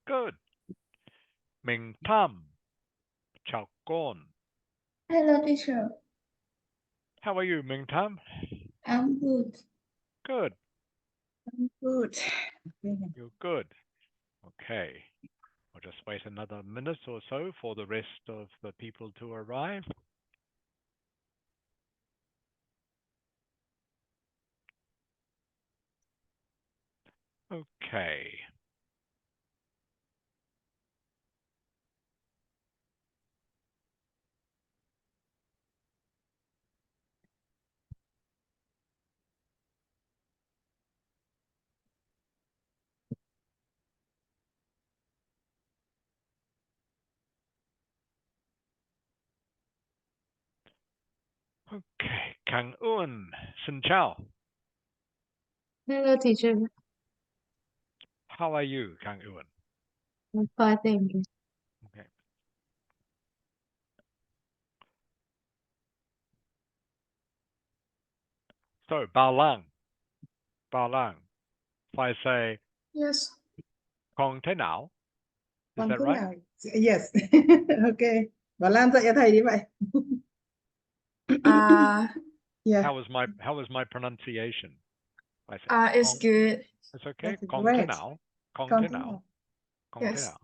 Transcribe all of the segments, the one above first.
Good. Minh Tham. Chào con. Hello, teacher. How are you, Minh Tham? I'm good. Good. I'm good. You're good. Okay. I'll just wait another minute or so for the rest of the people to arrive. Okay. Okay. Kang Un. Xin chào. Hello, teacher. How are you, Kang Un? I'm fine, thank you. Okay. So, Bao Lang. Bao Lang. If I say Yes. Con thế nào? Is Con that thế right? nào? Yes. Okay. Bà Lan dạy cho thầy đi vậy. Yeah. How was my pronunciation? I say It's Con. good. It's okay. That's Con thế great. nào? Con Con thế thế nào? nào? Con thế Yes. nào?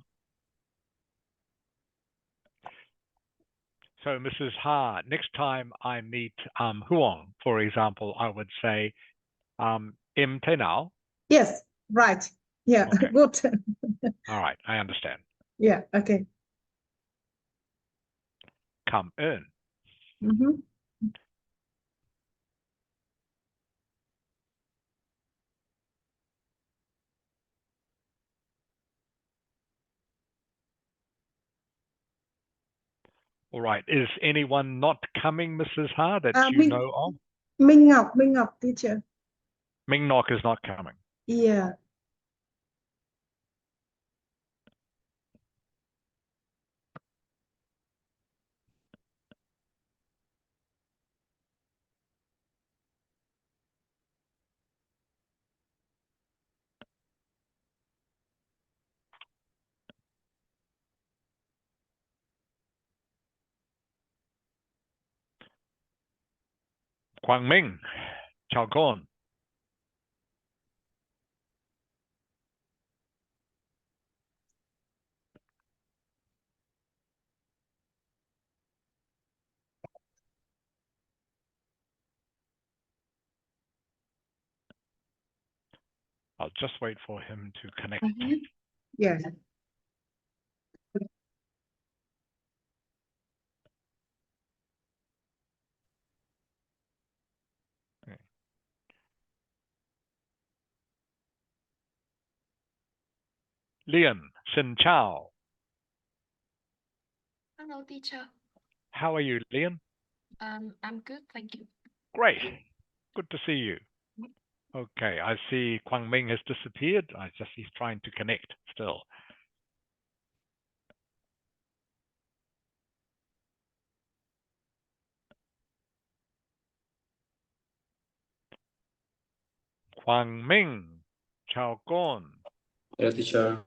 So, Mrs. Ha, next time I meet Huong, for example, I would say Im thế nào? Yes. Right. Yeah. Okay. Good. All right. I understand. Yeah. Okay. Cảm ơn. Mm-hmm. All right. Is anyone not coming, Mrs. Ha, that you Minh know of? Minh Ngọc, teacher. Ming Nok is not coming. Yeah. Quang Minh. Chào con. I'll just wait for him to connect. Yeah. Okay. Lian, xin chào. Hello, teacher. How are you, Lian? I'm good, thank you. Great. Good to see you. Okay, I see Quang Minh has disappeared. He's trying to connect still. Quang Minh. Chào con. Yeah, teacher.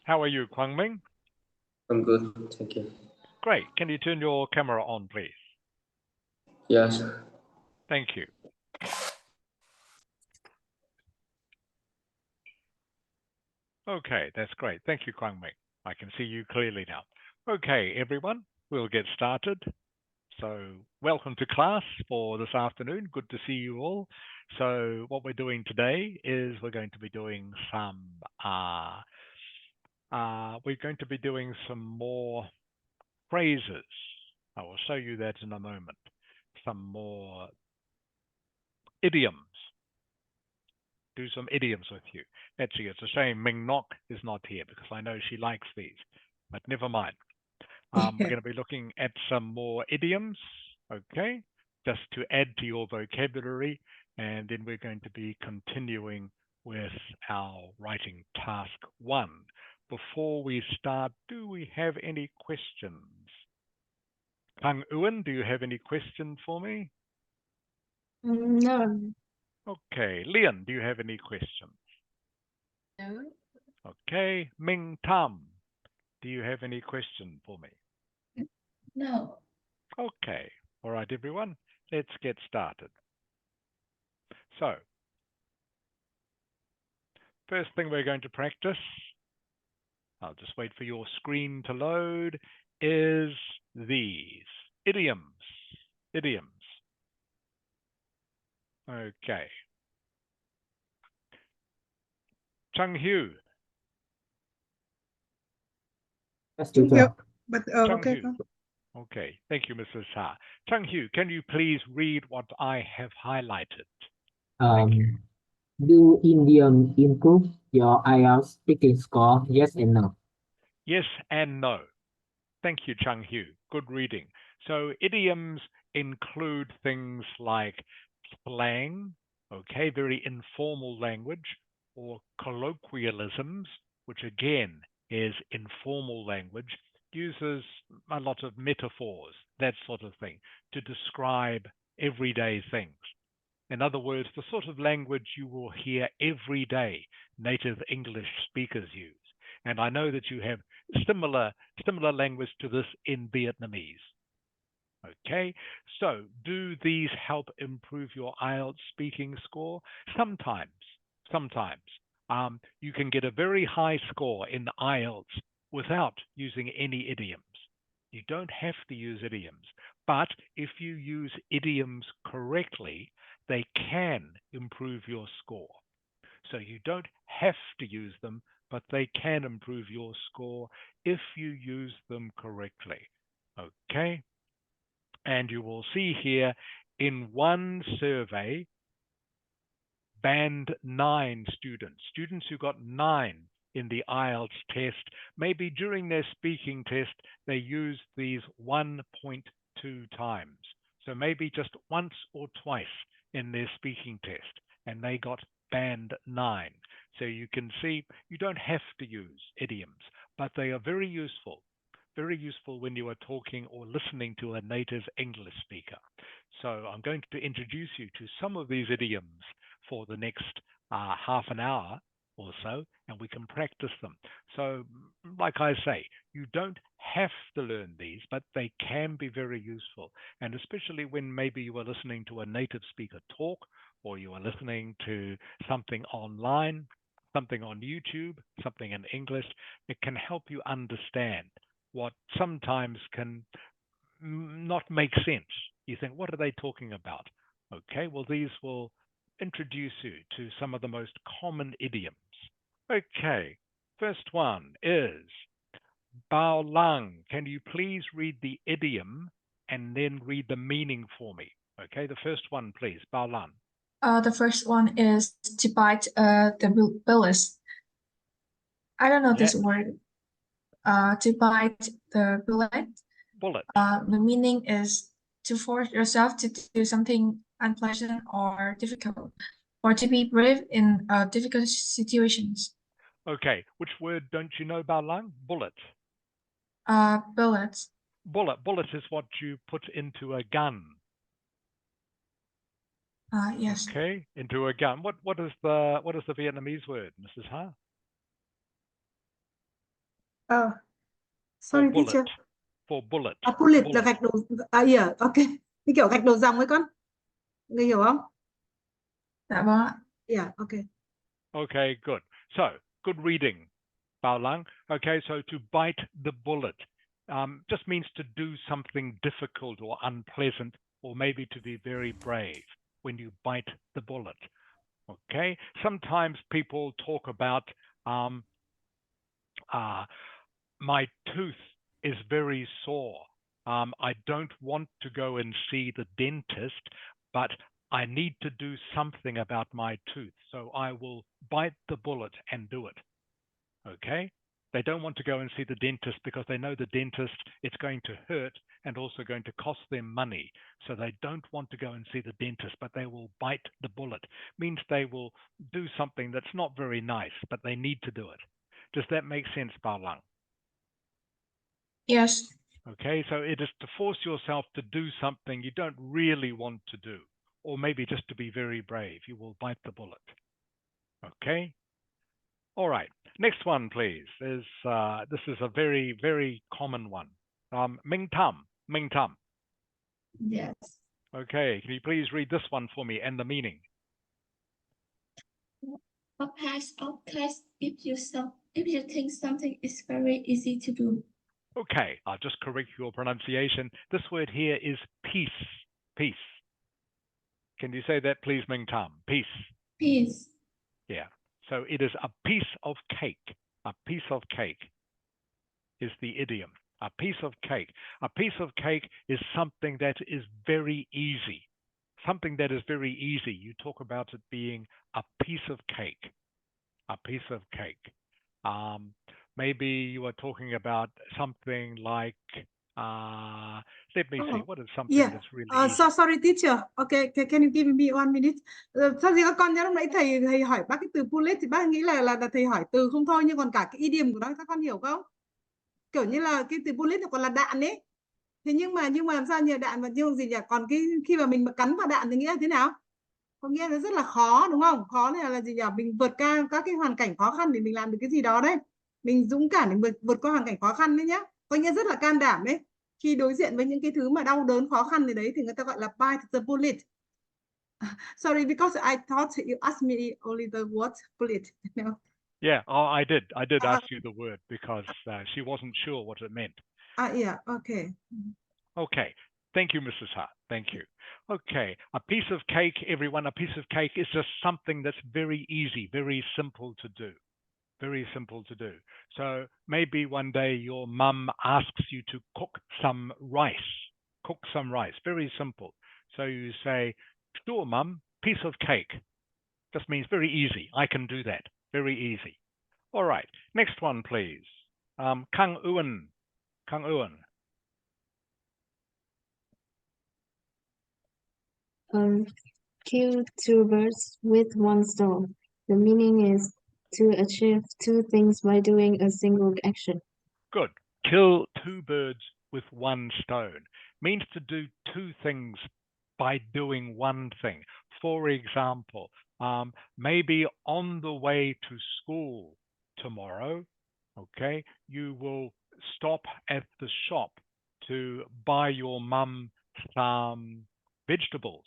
How are you, Quang Minh? I'm good, thank you. Great. Can you turn your camera on, please? Yes. Thank you. Okay, that's great. Thank you, Quang Minh. I can see you clearly now. Okay, everyone, we'll get started. So welcome to class for this afternoon. Good to see you all. So what we're doing today is we're going to be doing some more phrases. I will show you that in a moment. Some more idioms. Do some idioms with you. Actually, it's a shame Ming Nok is not here because I know she likes these, but never mind. We're going to be looking at some more idioms, okay, just to add to your vocabulary, and then we're going to be continuing with our writing task 1. Before we start, do we have any questions? Kang Ewan, do you have any questions for me? No. Okay. Lian, do you have any questions? No. Okay, Ming Tam, do you have any question for me? No. Okay, all right, everyone, let's get started. So, first thing we're going to practice, I'll just wait for your screen to load, is these idioms. Idioms. Okay. Chung Hu. Yes, Thank you. teacher. But Chung okay, Hu. con. Okay, thank you, Mrs. Ha. Chung Hu, can you please read what I have highlighted? Thank you. Do idiom improve your IELTS speaking score? Yes and no. Yes and no. Thank you, Chung Hu. Good reading. So idioms include things like slang, okay, very informal language, or colloquialisms, which again is informal language, uses a lot of metaphors, that sort of thing, to describe everyday things. In other words, the sort of language you will hear every day native English speakers use. And I know that you have similar language to this in Vietnamese. Okay, so do these help improve your IELTS speaking score? Sometimes. You can get a very high score in IELTS without using any idioms. You don't have to use idioms, but if you use idioms correctly, they can improve your score. So you don't have to use them, but they can improve your score if you use them correctly. Okay? And you will see here in one survey, band 9 students who got 9 in the IELTS test, maybe during their speaking test, they used these 1.2 times. So maybe just once or twice in their speaking test, and they got band 9. So you can see you don't have to use idioms, but they are very useful when you are talking or listening to a native English speaker. So I'm going to introduce you to some of these idioms for the next half an hour or so, and we can practice them. So, like I say, you don't have to learn these, but they can be very useful. And especially when maybe you are listening to a native speaker talk, or you are listening to something online, something on YouTube, something in English, it can help you understand what sometimes can not make sense. You think, what are they talking about? Okay, well, these will introduce you to some of the most common idioms. Okay, first one is Bao Lang. Can you please read the idiom and then read the meaning for me? Okay, the first one, please, Bao Lang. The first one is to bite the bullet. I don't know this word. To bite the bullet. Bullet. The meaning is to force yourself to do something unpleasant or difficult, or to be brave in difficult situations. Okay, which word don't you know, Bao Lang? Bullet. Bullets. Bullet is what you put into a gun. Yes. Okay, into a gun. What is the Vietnamese word, Mrs. Ha? Sorry, bullet. teacher. For bullet. Bullet là Bullet. gạch đầu. Yeah, ok. Như kiểu gạch đầu dòng ấy con. Người hiểu không? Dạ vâng ạ. Yeah, okay. Okay, good. So, good reading, Bao Lang. Okay, so to bite the bullet just means to do something difficult or unpleasant, or maybe to be very brave when you bite the bullet. Okay, sometimes people talk about my tooth is very sore. I don't want to go and see the dentist, but I need to do something about my tooth, so I will bite the bullet and do it. Okay? They don't want to go and see the dentist because they know the dentist, it's going to hurt and also going to cost them money. So they don't want to go and see the dentist, but they will bite the bullet. Means they will do something that's not very nice, but they need to do it. Does that make sense, Bao Lang? Yes. Okay, so it is to force yourself to do something you don't really want to do, or maybe just to be very brave. You will bite the bullet. Okay? All right. Next one, please. This is a very, very common one. Minh Tam. Minh Tam. Yes. Okay. Can you please read this one for me and the meaning? A pass of test if you think something is very easy to do. Okay. I'll just correct your pronunciation. This word here is peace. Peace. Can you say that, please, Minh Tam? Peace. Peace. Yeah. So it is a piece of cake. A piece of cake is the idiom. A piece of cake. A piece of cake is something that is very easy. Something that is very easy. You talk about it being a piece of cake. A piece of cake. Maybe you are talking about something like, let me see, what is something Yeah. that's really easy? Sorry teacher. Okay, can you give me 1 minute? Sao gì các con nhớ lúc nãy thầy hỏi bác cái từ bullet thì bác nghĩ là thầy hỏi từ không thôi, nhưng còn cả cái idiom của nó các con hiểu không? Kiểu như là cái từ bullet nó còn là đạn ấy. Thế nhưng mà làm sao nhờ đạn và nhưng gì nhỉ? Còn cái khi mà mình cắn vào đạn thì nghĩa là thế nào? Có nghĩa là rất là khó đúng không? Khó này là gì nhỉ? Mình vượt qua các cái hoàn cảnh khó khăn để mình làm được cái gì đó đấy. Mình dũng cảm để vượt qua hoàn cảnh khó khăn đấy nhá. Có nghĩa rất là can đảm đấy. Khi đối diện với những cái thứ mà đau đớn khó khăn thì người ta gọi là bite the bullet. Sorry, because I thought you asked me only the word bullet. You know? Yeah, I did. I did ask you the word because she wasn't sure what it meant. Yeah, okay. Okay. Thank you, Mrs. Hart. Thank you. Okay. A piece of cake, everyone, a piece of cake is just something that's very easy, very simple to do. Very simple to do. So maybe one day your mum asks you to cook some rice. Cook some rice. Very simple. So you say, sure, mum, piece of cake. Just means very easy. I can do that. Very easy. All right. Next one, please. Kang Uan. Kang Uan. Kill two birds with one stone. The meaning is to achieve two things by doing a single action. Good. Kill two birds with one stone. Means to do two things by doing one thing. For example, maybe on the way to school tomorrow, okay, you will stop at the shop to buy your mum some vegetables.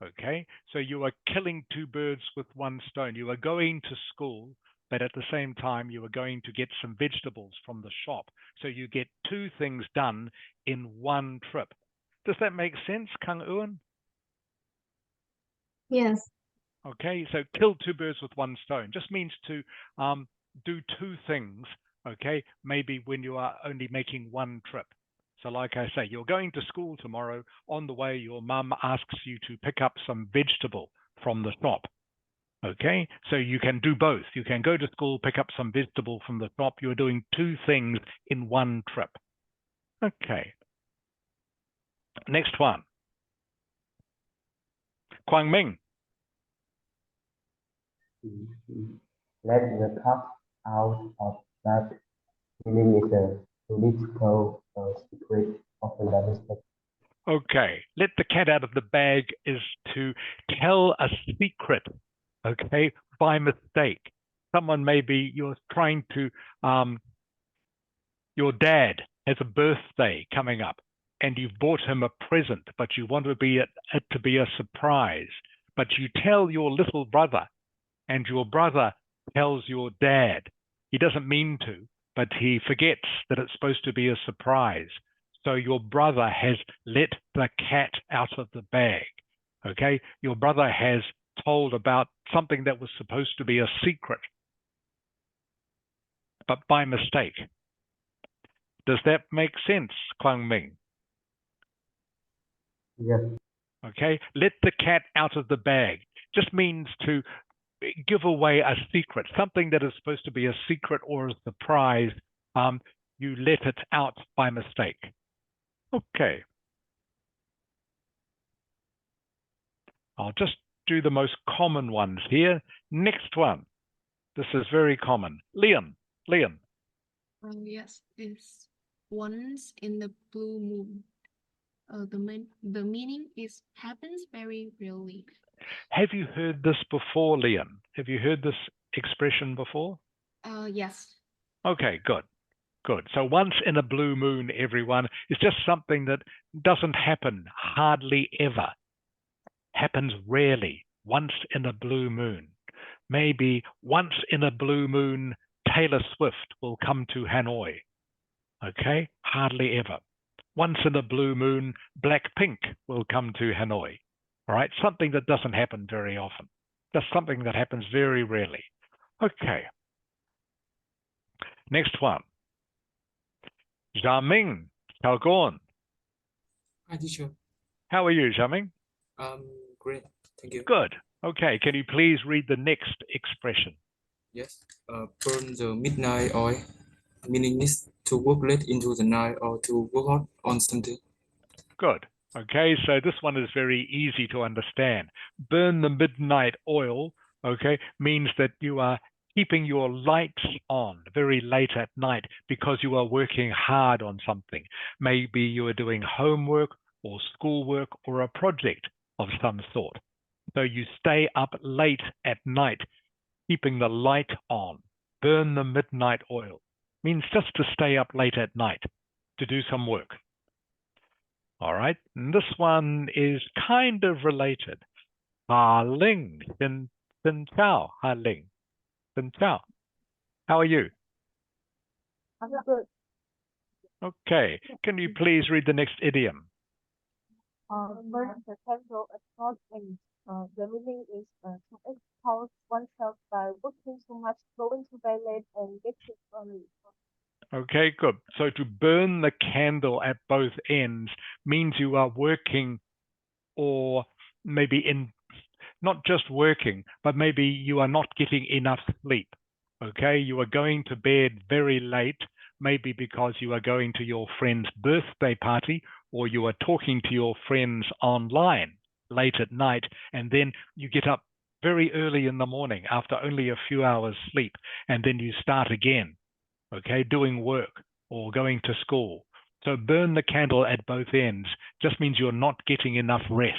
Okay, so you are killing two birds with one stone. You are going to school, but at the same time, you are going to get some vegetables from the shop. So you get two things done in one trip. Does that make sense, Kang Uan? Yes. Okay, so kill two birds with one stone just means to do two things, okay, maybe when you are only making one trip. So like I say, you're going to school tomorrow. On the way, your mum asks you to pick up some vegetable from the shop. Okay, so you can do both. You can go to school, pick up some vegetable from the shop. You're doing two things in one trip. Okay. Next one. Quang Minh. Let the cat out of that. Meaning is a political secret of the legislature. Okay, let the cat out of the bag is to tell a secret, okay, by mistake. Someone maybe you're trying to, your dad has a birthday coming up and you've bought him a present, but you want it to be a surprise. But you tell your little brother and your brother tells your dad. He doesn't mean to, but he forgets that it's supposed to be a surprise. So your brother has let the cat out of the bag, okay? Your brother has told about something that was supposed to be a secret, but by mistake. Does that make sense, Quang Minh? Yes. Okay, let the cat out of the bag just means to give away a secret, something that is supposed to be a secret or a surprise. You let it out by mistake. Okay. I'll just do the most common ones here. Next one. This is very common. Leon. Yes, it's once in the blue moon. The meaning is happens very rarely. Have you heard this before, Leon? Have you heard this expression before? Yes. Okay, good. Good. So once in a blue moon, everyone, is just something that doesn't happen hardly ever, happens rarely, once in a blue moon. Maybe once in a blue moon, Taylor Swift will come to Hanoi. Okay, hardly ever. Once in a blue moon, Blackpink will come to Hanoi. All right, something that doesn't happen very often. Just something that happens very rarely. Okay. Next one. Jiaming, Calgon. Hi, teacher. How are you, Jiaming? Great. Thank you. Good. Okay, can you please read the next expression? Yes. Burn the midnight oil. Meaning is to work late into the night or to work hard on Sunday. Good. Okay, so this one is very easy to understand. Burn the midnight oil, okay, means that you are keeping your lights on very late at night because you are working hard on something. Maybe you are doing homework or schoolwork or a project of some sort. So you stay up late at night, keeping the light on. Burn the midnight oil means just to stay up late at night to do some work. All right, and this one is kind of related. Ha Ling, Xin Chao, Ha Ling, Xin Chao. How are you? I'm good. Okay, can you please read the next idiom? Burn the candle at both ends. The meaning is to expose oneself by working too much, going to bed late, and getting early. Okay, good. So to burn the candle at both ends means you are working, or maybe not just working, but maybe you are not getting enough sleep. Okay, you are going to bed very late, maybe because you are going to your friend's birthday party, or you are talking to your friends online late at night, and then you get up very early in the morning after only a few hours sleep, and then you start again, okay, doing work or going to school. So burn the candle at both ends just means you're not getting enough rest.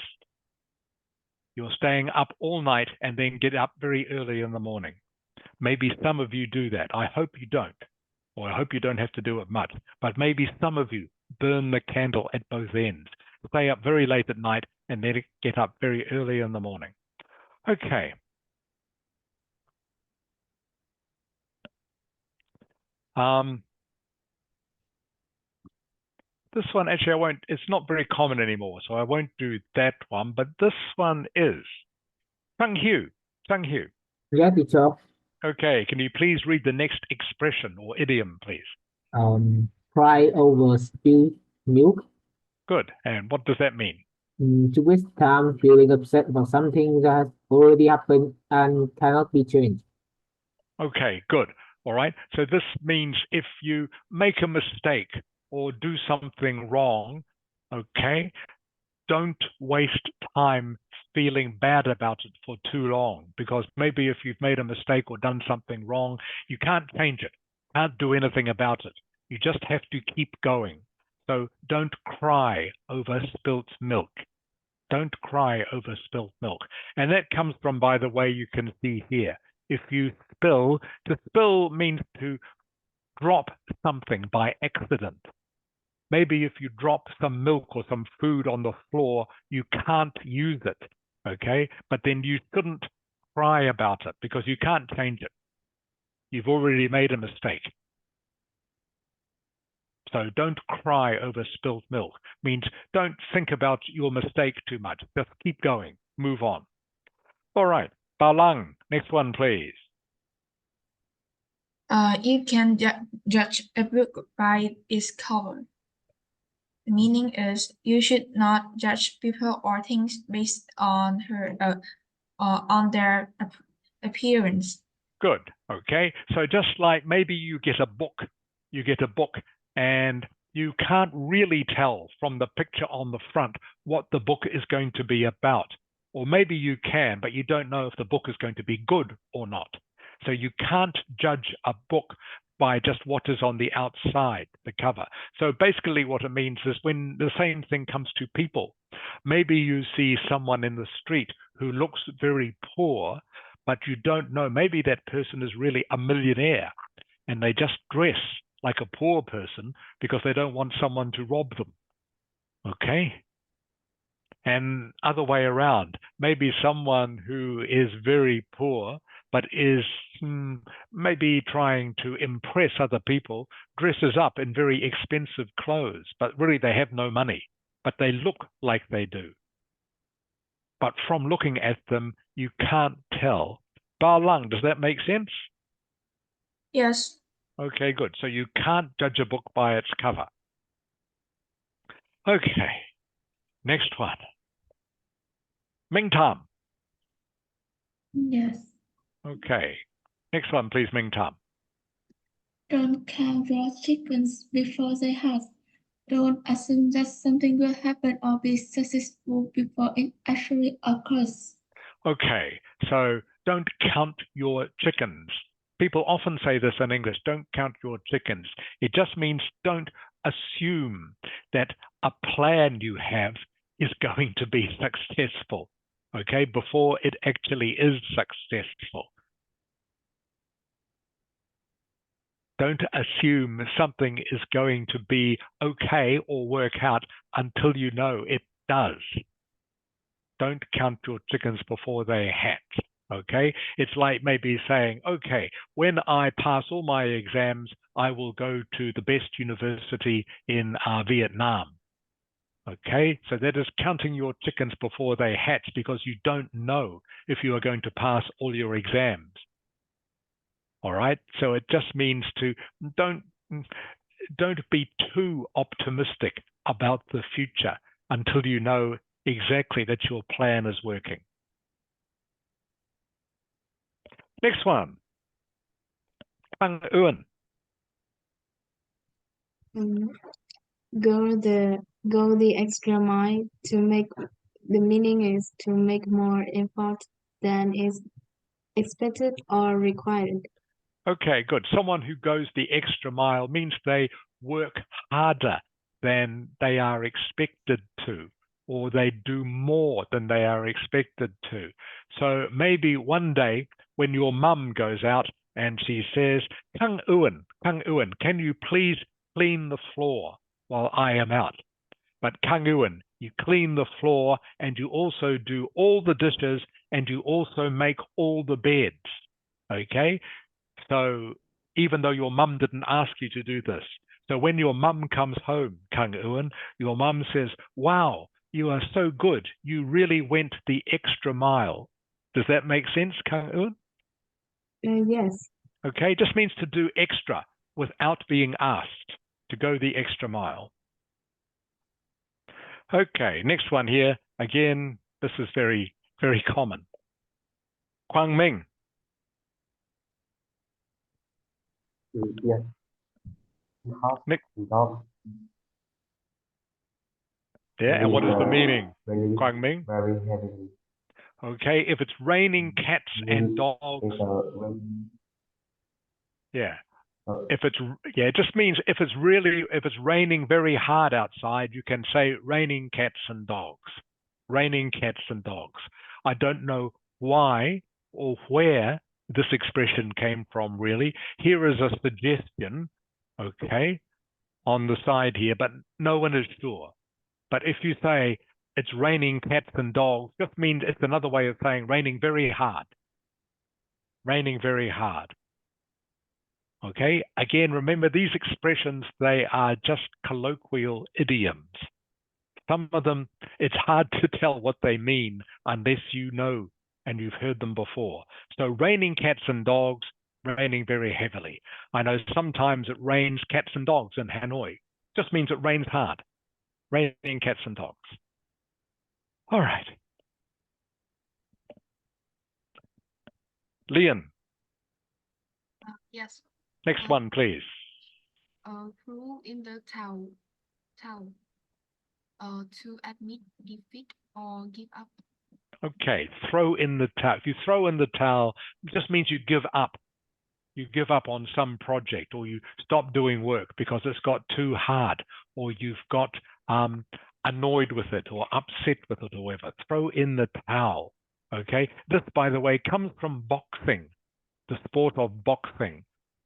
You're staying up all night and then get up very early in the morning. Maybe some of you do that. I hope you don't, or I hope you don't have to do it much. But maybe some of you burn the candle at both ends. Stay up very late at night and then get up very early in the morning. Okay. This one, actually, I won't, it's not very common anymore, so I won't do that one, but this one is. Sang Hu. Yeah, teacher. Okay, can you please read the next expression or idiom, please? Cry over spilled milk. Good. And what does that mean? To waste time feeling upset about something that has already happened and cannot be changed. Okay, good. All right. So this means if you make a mistake or do something wrong, okay, don't waste time feeling bad about it for too long, because maybe if you've made a mistake or done something wrong, you can't change it, can't do anything about it. You just have to keep going. So don't cry over spilt milk. Don't cry over spilt milk. And that comes from, by the way, you can see here. If you spill, to spill means to drop something by accident. Maybe if you drop some milk or some food on the floor, you can't use it, okay? But then you shouldn't cry about it because you can't change it. You've already made a mistake. So don't cry over spilt milk. Means don't think about your mistake too much. Just keep going, move on. All right, Bao Lang, next one, please. You can judge a book by its cover. The meaning is you should not judge people or things based on their appearance. Good. Okay. So just like maybe you get a book and you can't really tell from the picture on the front what the book is going to be about. Or maybe you can, but you don't know if the book is going to be good or not. So you can't judge a book by just what is on the outside, the cover. So basically what it means is when the same thing comes to people, maybe you see someone in the street who looks very poor, but you don't know. Maybe that person is really a millionaire and they just dress like a poor person because they don't want someone to rob them. Okay? And other way around, maybe someone who is very poor but is maybe trying to impress other people, dresses up in very expensive clothes, but really they have no money, but they look like they do. But from looking at them, you can't tell. Bao Lang, does that make sense? Yes. Okay, good. So you can't judge a book by its cover. Okay, next one. Ming Tam. Yes. Okay, next one, please, Ming Tam. Don't count your chickens before they hatch. Don't assume that something will happen or be successful before it actually occurs. Okay, so don't count your chickens. People often say this in English, don't count your chickens. It just means don't assume that a plan you have is going to be successful, okay, before it actually is successful. Don't assume something is going to be okay or work out until you know it does. Don't count your chickens before they hatch, okay? It's like maybe saying, okay, when I pass all my exams, I will go to the best university in Vietnam. Okay, so that is counting your chickens before they hatch because you don't know if you are going to pass all your exams. All right, so it just means to don't be too optimistic about the future until you know exactly that your plan is working. Next one. Kang Eun. Go the extra mile to make the meaning is to make more effort than is expected or required. Okay, good. Someone who goes the extra mile means they work harder than they are expected to, or they do more than they are expected to. So maybe one day when your mum goes out and she says, Kang Eun, can you please clean the floor while I am out? But Kang Eun, you clean the floor and you also do all the dishes and you also make all the beds. Okay? So even though your mum didn't ask you to do this, so when your mum comes home, Kang Eun, your mum says, wow, you are so good. You really went the extra mile. Does that make sense, Kang Eun? Yes. Okay, just means to do extra without being asked, to go the extra mile. Okay, next one here. Again, this is very, very common. Quang Minh. Yes. Hot dog. Yeah, and what is the meaning? Very, Quang Minh? very heavily. Okay, if it's raining cats and dogs, yeah. If it's it just means if it's raining very hard outside, you can say raining cats and dogs. Raining cats and dogs. I don't know why or where this expression came from really. Here is a suggestion, okay, on the side here, but no one is sure. But if you say it's raining cats and dogs, just means it's another way of saying raining very hard. Raining very hard. Okay, again, remember these expressions, they are just colloquial idioms. Some of them, it's hard to tell what they mean unless you know and you've heard them before. So raining cats and dogs, raining very heavily. I know sometimes it rains cats and dogs in Hanoi. Just means it rains hard. Raining cats and dogs. All right. Lian. Yes. Next one, please. Throw in the towel. To admit defeat or give up. Okay, throw in the towel. If you throw in the towel, it just means you give up. You give up on some project or you stop doing work because it's got too hard or you've got annoyed with it or upset with it or whatever. Throw in the towel. Okay, this, by the way, comes from boxing, the sport of boxing.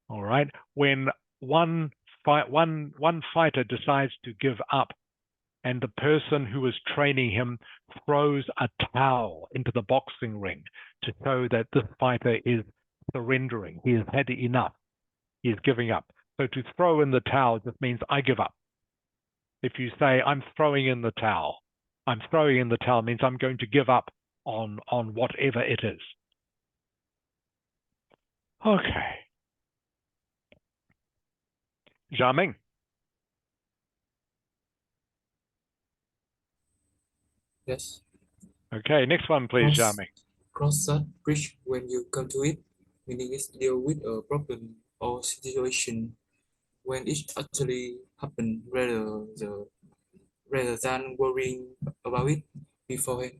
All right, when one fighter decides to give up, and the person who is training him throws a towel into the boxing ring to show that this fighter is surrendering. He has had enough. He is giving up. So to throw in the towel just means I give up. If you say, I'm throwing in the towel, I'm throwing in the towel means I'm going to give up on whatever it is. Okay. Zha Ming. Yes. Okay, next one, please, Zha Ming. Cross that bridge when you come to it, meaning is deal with a problem or situation when it actually happened rather than worrying about it beforehand.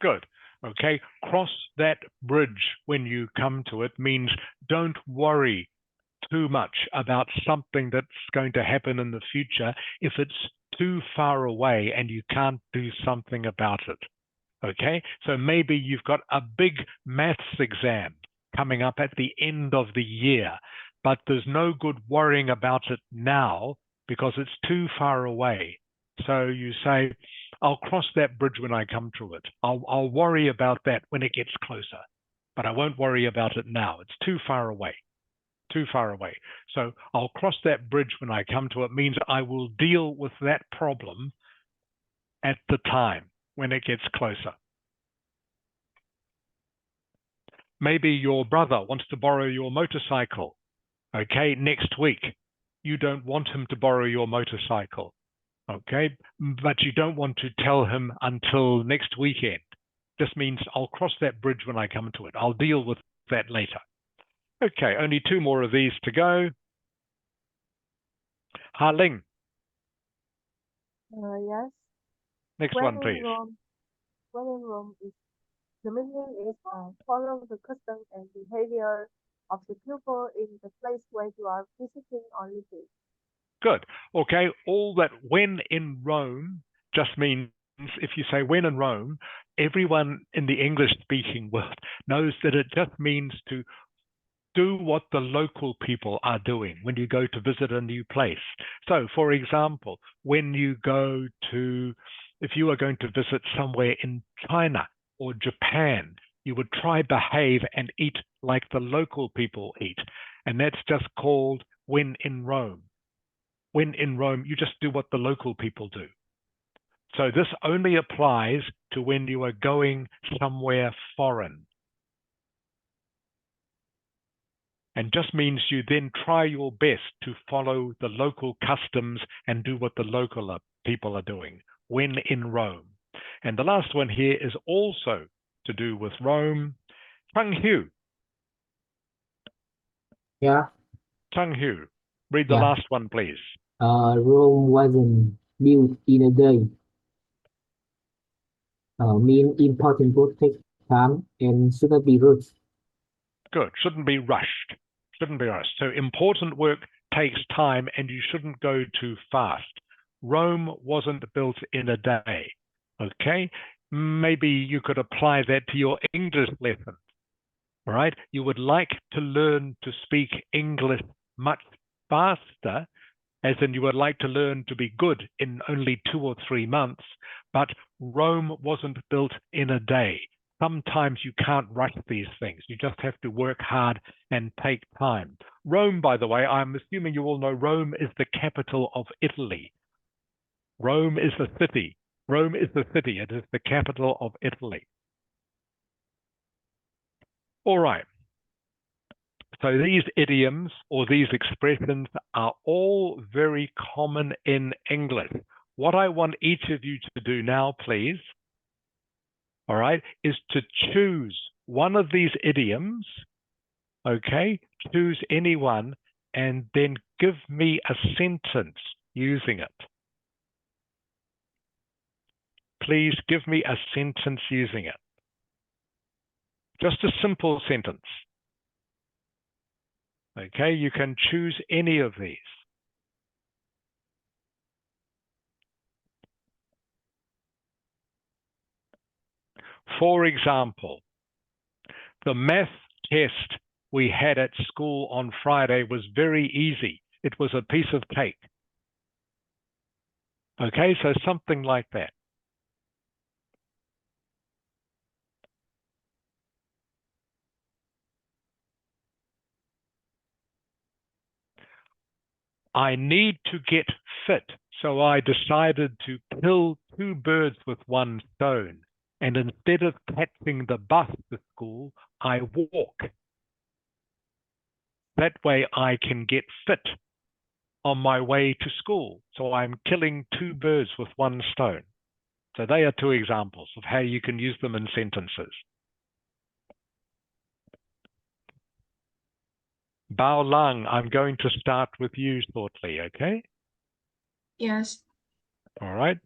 Good. Okay, cross that bridge when you come to it means don't worry too much about something that's going to happen in the future if it's too far away and you can't do something about it. Okay, so maybe you've got a big maths exam coming up at the end of the year, but there's no good worrying about it now because it's too far away. So you say, I'll cross that bridge when I come to it. I'll worry about that when it gets closer, but I won't worry about it now. It's too far away. Too far away. So I'll cross that bridge when I come to it means I will deal with that problem at the time when it gets closer. Maybe your brother wants to borrow your motorcycle, okay, next week. You don't want him to borrow your motorcycle, okay, but you don't want to tell him until next weekend. This means I'll cross that bridge when I come to it. I'll deal with that later. Okay, only two more of these to go. Ha Ling. Yes. Next When one, in please. Rome, when in Rome is the meaning is follow the custom and behavior of the people in the place where you are visiting or living. Good. Okay, all that when in Rome just means if you say when in Rome, everyone in the English-speaking world knows that it just means to do what the local people are doing when you go to visit a new place. So, for example, when you go to, if you are going to visit somewhere in China or Japan, you would try behave and eat like the local people eat. And that's just called when in Rome. When in Rome, you just do what the local people do. So this only applies to when you are going somewhere foreign. And just means you then try your best to follow the local customs and do what the local people are doing when in Rome. And the last one here is also to do with Rome. Chung Hu. Yeah. Chung Hu, read the Yeah. last one, please. Rome wasn't built in a day. Mean important work takes time and shouldn't be rushed. Good. Shouldn't be rushed. Shouldn't be rushed. So important work takes time and you shouldn't go too fast. Rome wasn't built in a day. Okay? Maybe you could apply that to your English lesson. All right? You would like to learn to speak English much faster, as in you would like to learn to be good in only 2 or 3 months, but Rome wasn't built in a day. Sometimes you can't rush these things. You just have to work hard and take time. Rome, by the way, I'm assuming you all know Rome is the capital of Italy. Rome is the city. Rome is the city. It is the capital of Italy. All right. So these idioms or these expressions are all very common in English. What I want each of you to do now, please, all right, is to choose one of these idioms, okay? Choose any one and then give me a sentence using it. Please give me a sentence using it. Just a simple sentence. Okay, you can choose any of these. For example, the math test we had at school on Friday was very easy. It was a piece of cake. Okay, so something like that. I need to get fit, so I decided to kill 2 birds with 1 stone. And instead of catching the bus to school, I walk. That way I can get fit on my way to school. So I'm killing 2 birds with 1 stone. So they are 2 examples of how you can use them in sentences. Bao Lang, I'm going to start with you shortly, okay? Yes. All right.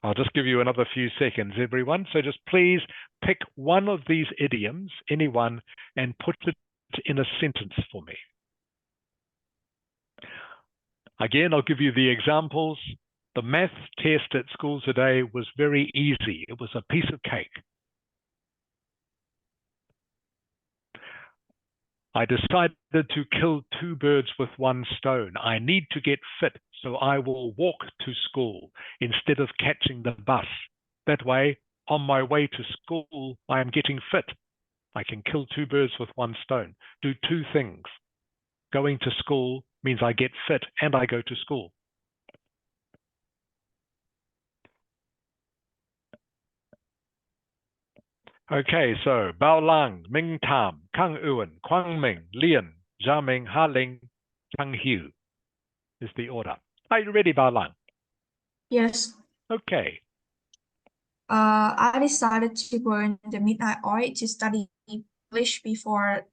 I'll just give you another few seconds, everyone. So just please pick one of these idioms, any one, and put it in a sentence for me. Again, I'll give you the examples. The math test at school today was very easy. It was a piece of cake. I decided to kill 2 birds with 1 stone. I need to get fit, so I will walk to school instead of catching the bus. That way, on my way to school, I am getting fit. I can kill 2 birds with 1 stone. Do 2 things. Going to school means I get fit and I go to school. Okay, so Bao Lang, Ming Tam, Kang Ewan, Quang Ming, Lian, Zhao Ming, Ha Ling, Chang Hu is the order. Are you ready, Bao Lang? Yes. Okay. I decided to burn the midnight oil to study English before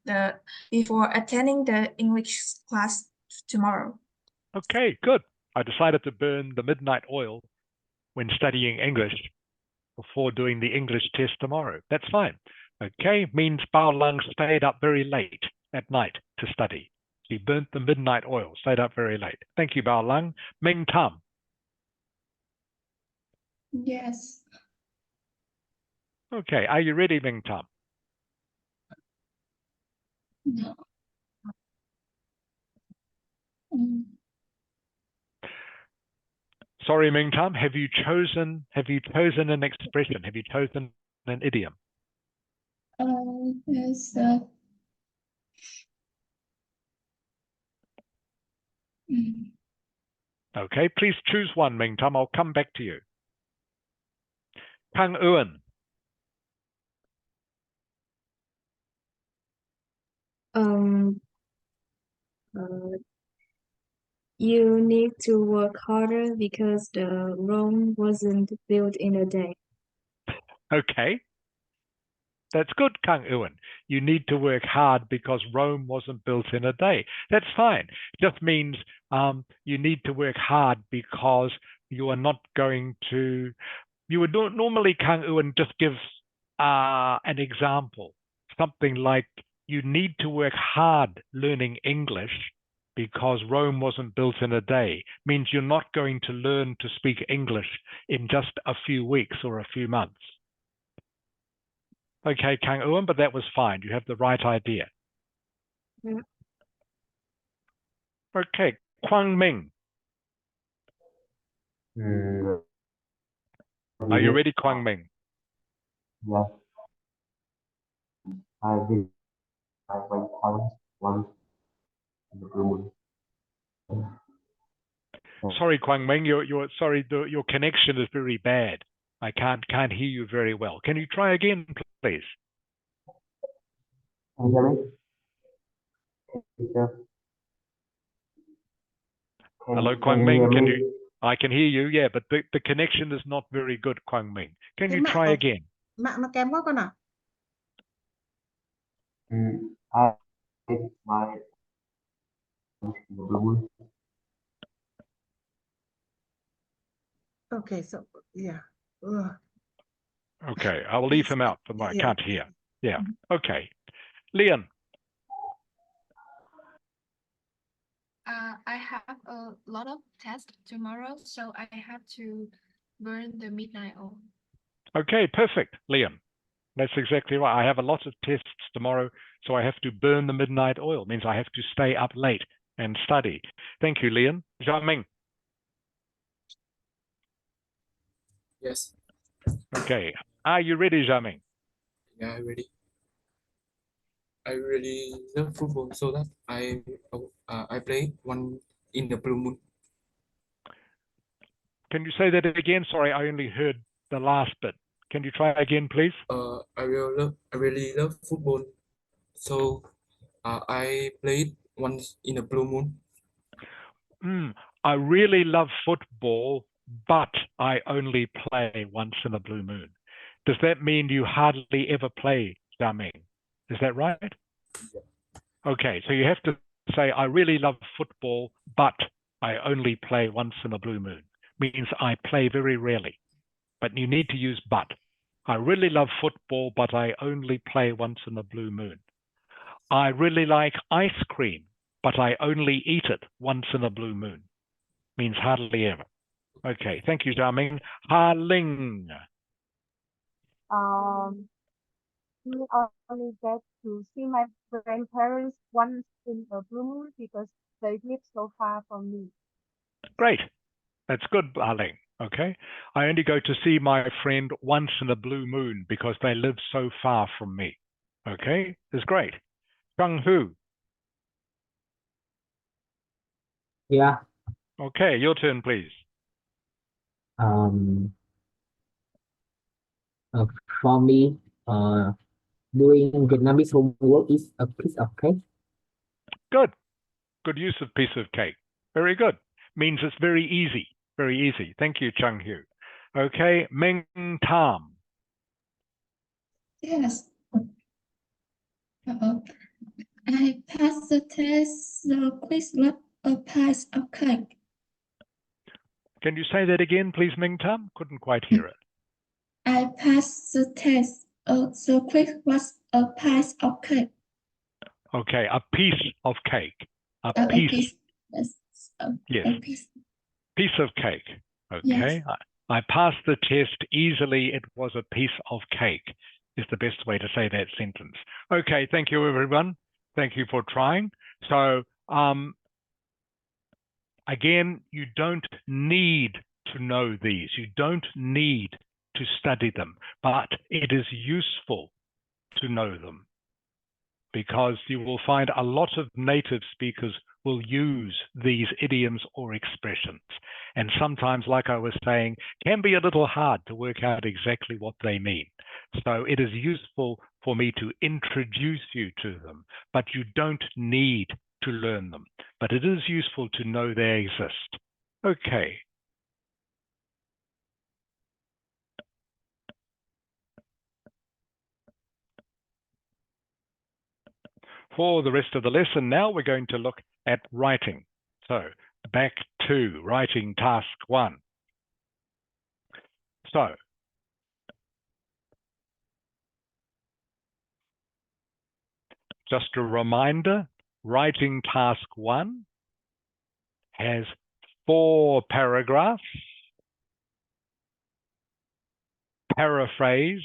attending the English class tomorrow. Okay, good. I decided to burn the midnight oil when studying English before doing the English test tomorrow. That's fine. Okay, means Bao Lang stayed up very late at night to study. He burnt the midnight oil, stayed up very late. Thank you, Bao Lang. Ming Tam. Yes. Okay, are you ready, Ming Tam? No. Mm. Sorry, Ming Tam, have you chosen an expression? Have you chosen an idiom? Yes. Okay, please choose one, Ming Tam. I'll come back to you. Kang Ewan. You need to work harder because the Rome wasn't built in a day. Okay. That's good, Kang Ewan. You need to work hard because Rome wasn't built in a day. That's fine. It just means you need to work hard because you are not going to. You would normally, Kang Ewan, just give an example, something like you need to work hard learning English because Rome wasn't built in a day. Means you're not going to learn to speak English in just a few weeks or a few months. Okay, Kang Ewan, but that was fine. You have the right idea. Yeah. Okay, Quang Ming. Are you ready, Quang Ming? Yes. I will. I went out once in the blue moon. Sorry, Quang Ming, your connection is very bad. I can't hear you very well. Can you try again, please? Can you hear me? Teacher? Hello, Can Quang you Ming. hear Can me? you? I can hear you. Yeah, but the connection is not very good, Quang Ming. Can Cái you try mạng again? mạng nó kém quá con ạ. I did my in the blue moon. Okay, so yeah. Ugh. Okay, I'll leave him out. I Yeah. can't hear. Yeah. Okay, Lian. I have a lot of tests tomorrow, so I have to burn the midnight oil. Okay, perfect, Liam. That's exactly right. I have a lot of tests tomorrow, so I have to burn the midnight oil. It means I have to stay up late and study. Thank you, Leon. Zhang Yes. Okay. Are you ready, Zhang? Yeah, I'm ready. I really love football, so that I play one in the blue moon. Can you say that again? Sorry, I only heard the last bit. Can you try again, please? I really love football, so I played once in a blue moon. I really love football, but I only play once in a blue moon. Does that mean you hardly ever play, Zhang? Is that right? Yeah. Okay, so you have to say, I really love football, but I only play once in a blue moon. Means I play very rarely, but you need to use but. I really love football, but I only play once in a blue moon. I really like ice cream, but I only eat it once in a blue moon. Means hardly ever. Okay, thank you, Zhang. Ha Ling. We only get to see my grandparents once in a blue moon because they live so far from me. Great. That's good, Ha Ling. Okay. I only go to see my friend once in a blue moon because they live so far from me. Okay, that's great. Chung Hu. Yeah. Okay, your turn, please. Um. For me, doing Vietnamese homework is a piece of cake. Good. Good use of piece of cake. Very good. Means it's very easy. Very easy. Thank you, Chung Hu. Okay, Ming Tam. Yes. I passed the test. The quiz was a piece of cake. Can you say that again, please, Ming Tam? Couldn't quite hear it. I passed the test. The quiz was a piece of cake. Okay, a piece of cake. A A piece. piece. Yes. Yes. A piece. Piece of cake. Okay. Yes. I passed the test easily. It was a piece of cake is the best way to say that sentence. Okay. Thank you, everyone. Thank you for trying. So, again, you don't need to know these. You don't need to study them, but it is useful to know them because you will find a lot of native speakers will use these idioms or expressions. And sometimes, like I was saying, can be a little hard to work out exactly what they mean. So it is useful for me to introduce you to them, but you don't need to learn them. But it is useful to know they exist. Okay. For the rest of the lesson now, we're going to look at writing. So back to writing task 1. So just a reminder, writing task 1 has 4 paragraphs, paraphrase,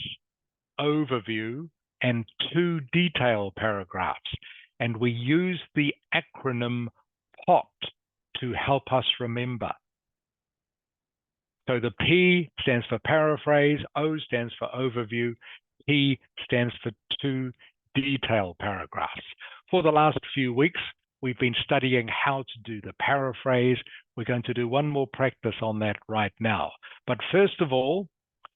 overview, and 2 detail paragraphs. And we use the acronym POT to help us remember. So the P stands for paraphrase, O stands for overview, P stands for 2 detail paragraphs. For the last few weeks, we've been studying how to do the paraphrase. We're going to do one more practice on that right now. But first of all,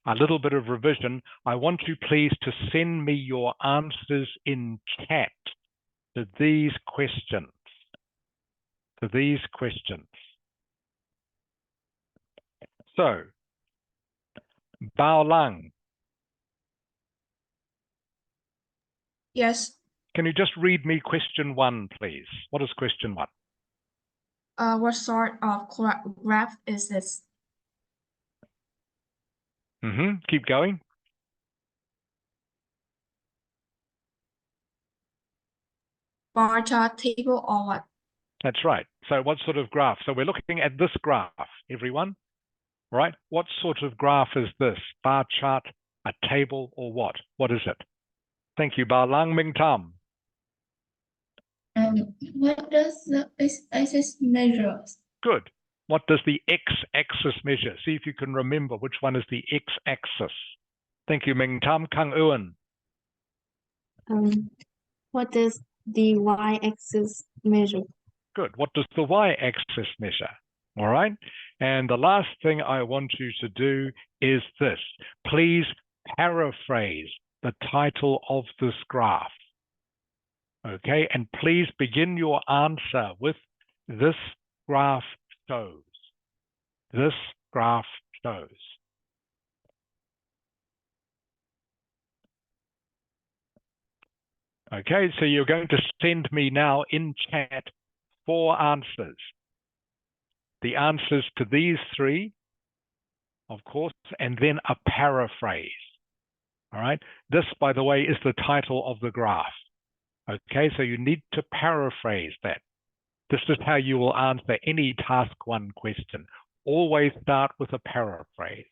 a little bit of revision. I want you please to send me your answers in chat to these questions. So, Bao Lang, Yes. can you just read me question 1, please? What is question 1? What sort of graph is this? Keep going. Bar chart, table, or what? That's right. So what sort of graph? So we're looking at this graph, everyone, right? What sort of graph is this? Bar chart, A table or what? What is it? Thank you, Ba Lang Ming Tam. What does the x-axis measure? Good. What does the x-axis measure? See if you can remember which one is the x-axis. Thank you, Ming Tam. Kang Ewan. What does the y-axis measure? Good. What does the y-axis measure? All right. And the last thing I want you to do is this. Please paraphrase the title of this graph. Okay. And please begin your answer with this graph shows. This graph shows. Okay, so you're going to send me now in chat 4 answers. The answers to these 3, of course, and then a paraphrase. All right. This, by the way, is the title of the graph. Okay, so you need to paraphrase that. This is how you will answer any task 1 question. Always start with a paraphrase.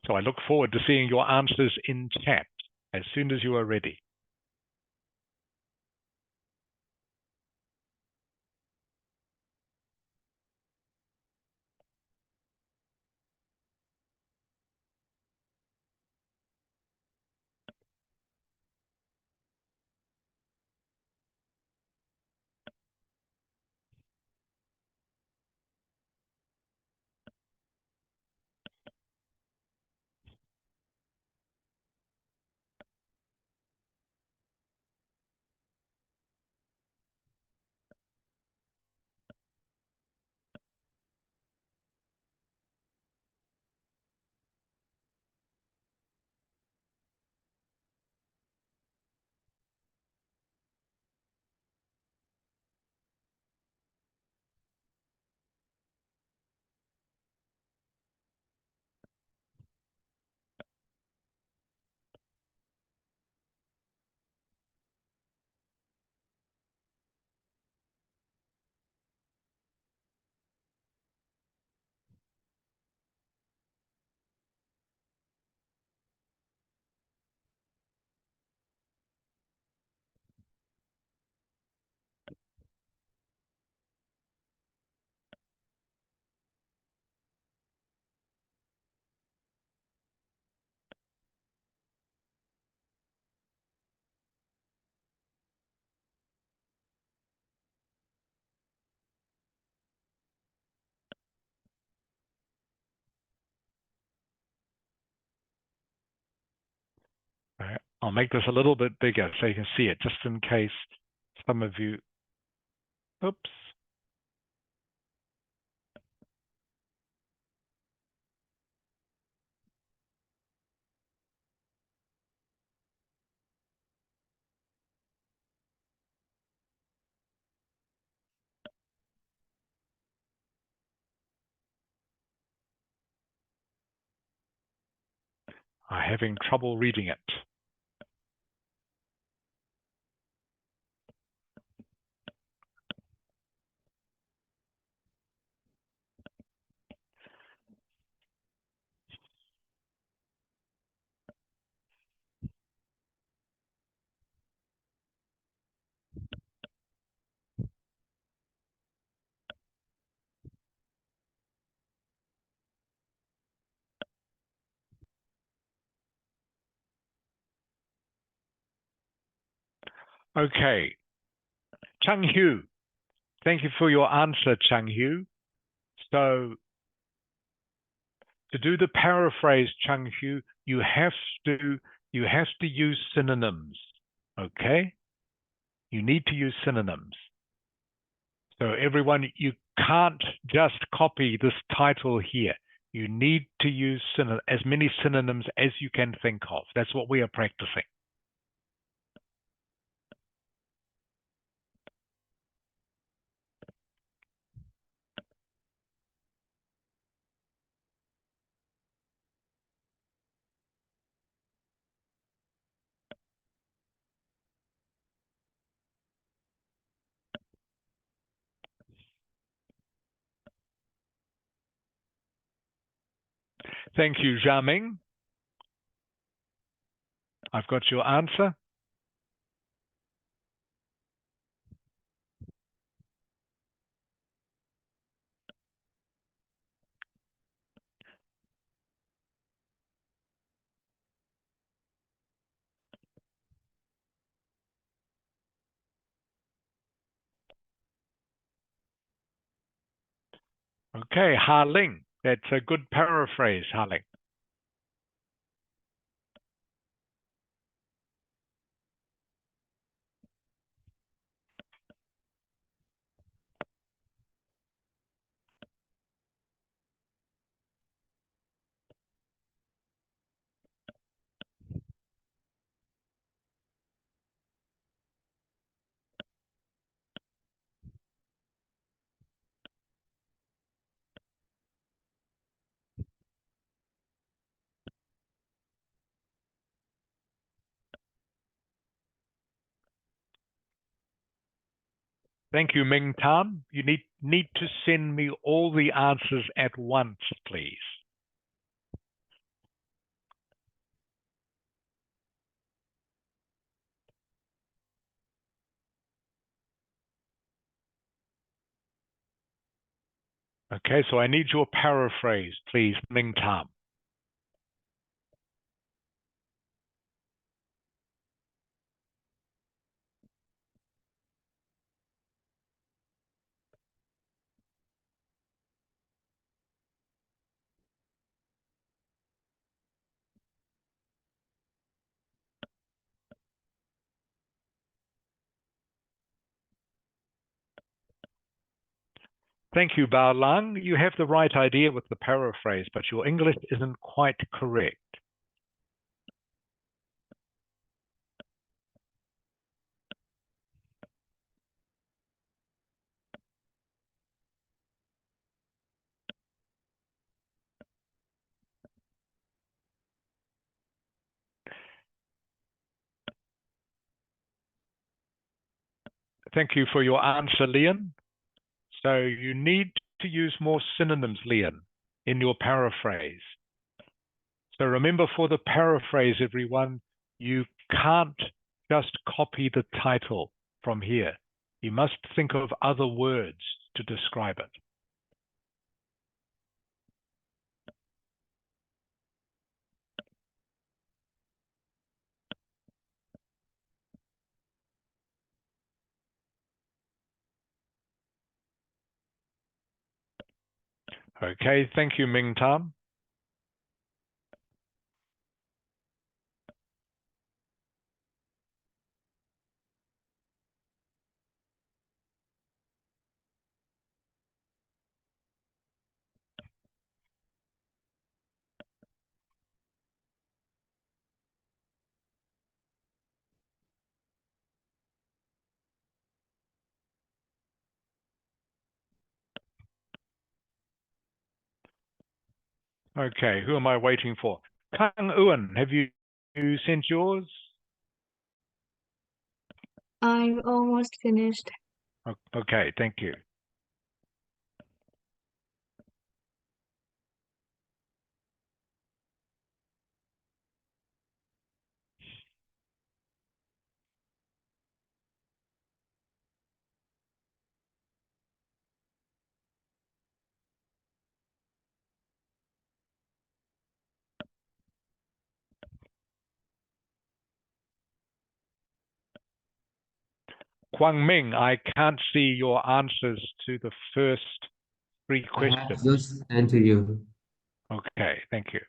So I look forward to seeing your answers in chat as soon as you are ready. Right. I'll make this a little bit bigger so you can see it, just in case some of you, oops. Are having trouble reading it. Okay, Chang Hu, thank you for your answer, Chang Hu. So to do the paraphrase, Chang Hu, you have to use synonyms. Okay, you need to use synonyms. So everyone, you can't just copy this title here. You need to use as many synonyms as you can think of. That's what we are practicing. Thank you, Jiaming. I've got your answer. Okay, Ha Ling. That's a good paraphrase, Ha Ling. Thank you, Ming Tan. You need to send me all the answers at once, please. Okay, so I need your paraphrase, please, Ming Tan. Thank you, Bao Lang. You have the right idea with the paraphrase, but your English isn't quite correct. Thank you for your answer, Leon. So you need to use more synonyms, Leon, in your paraphrase. So remember, for the paraphrase, everyone, you can't just copy the title from here. You must think of other words to describe it. Okay, thank you, Ming Tan. Okay, who am I waiting for? Kang Uan, have you sent yours? I'm almost finished. Okay, thank you. Kwang Ming, I can't see your answers to the first three I have questions. just sent to you. Okay, thank you.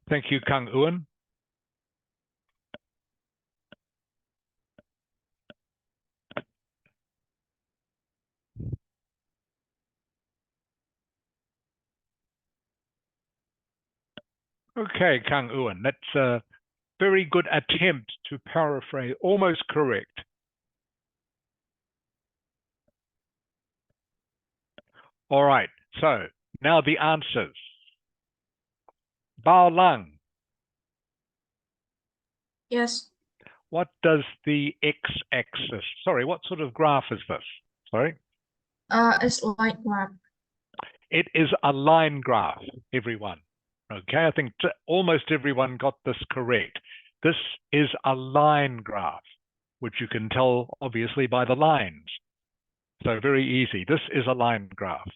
Thank you, Kang Ewan. Okay, Kang Ewan, that's a very good attempt to paraphrase, almost correct. All right, so now the answers. Bao Lang, Yes. what does the x-axis, sorry, what sort of graph is this? Sorry? It's like graph. It is a line graph, everyone. Okay, I think almost everyone got this correct. This is a line graph, which you can tell obviously by the lines. So very easy. This is a line graph.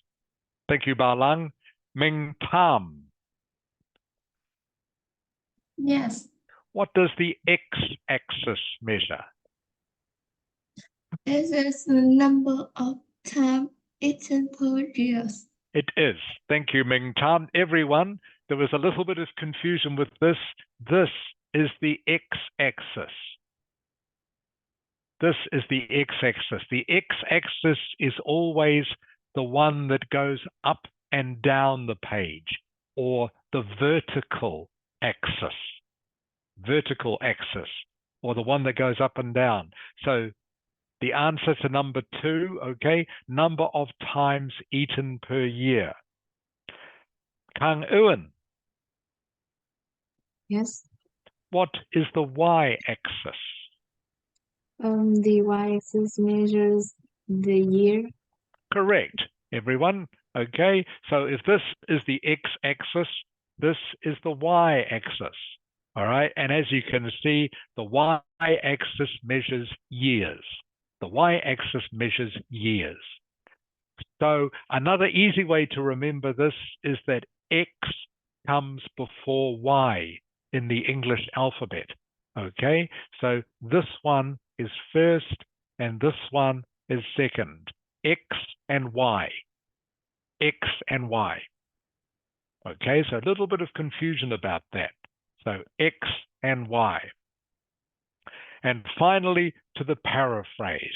Thank you, Bao Lang. Ming Tam, Yes, what does the x-axis measure? it is the number of time eaten per year. It is. Thank you, Ming Tan. Everyone, there was a little bit of confusion with this. This is the x-axis. This is the x-axis. The x-axis is always the one that goes up and down the page, or the vertical axis. Vertical axis, or the one that goes up and down. So the answer to number 2, okay, number of times eaten per year. Kang Ewan, Yes. what is the y-axis? The y-axis measures the year. Correct, everyone. Okay, so if this is the x-axis, this is the y-axis. All right, and as you can see, the y-axis measures years. The y-axis measures years. So another easy way to remember this is that x comes before y in the English alphabet. Okay, so this one is first and this one is second. X and Y. X and Y. Okay, so a little bit of confusion about that. So X and Y. And finally, to the paraphrase.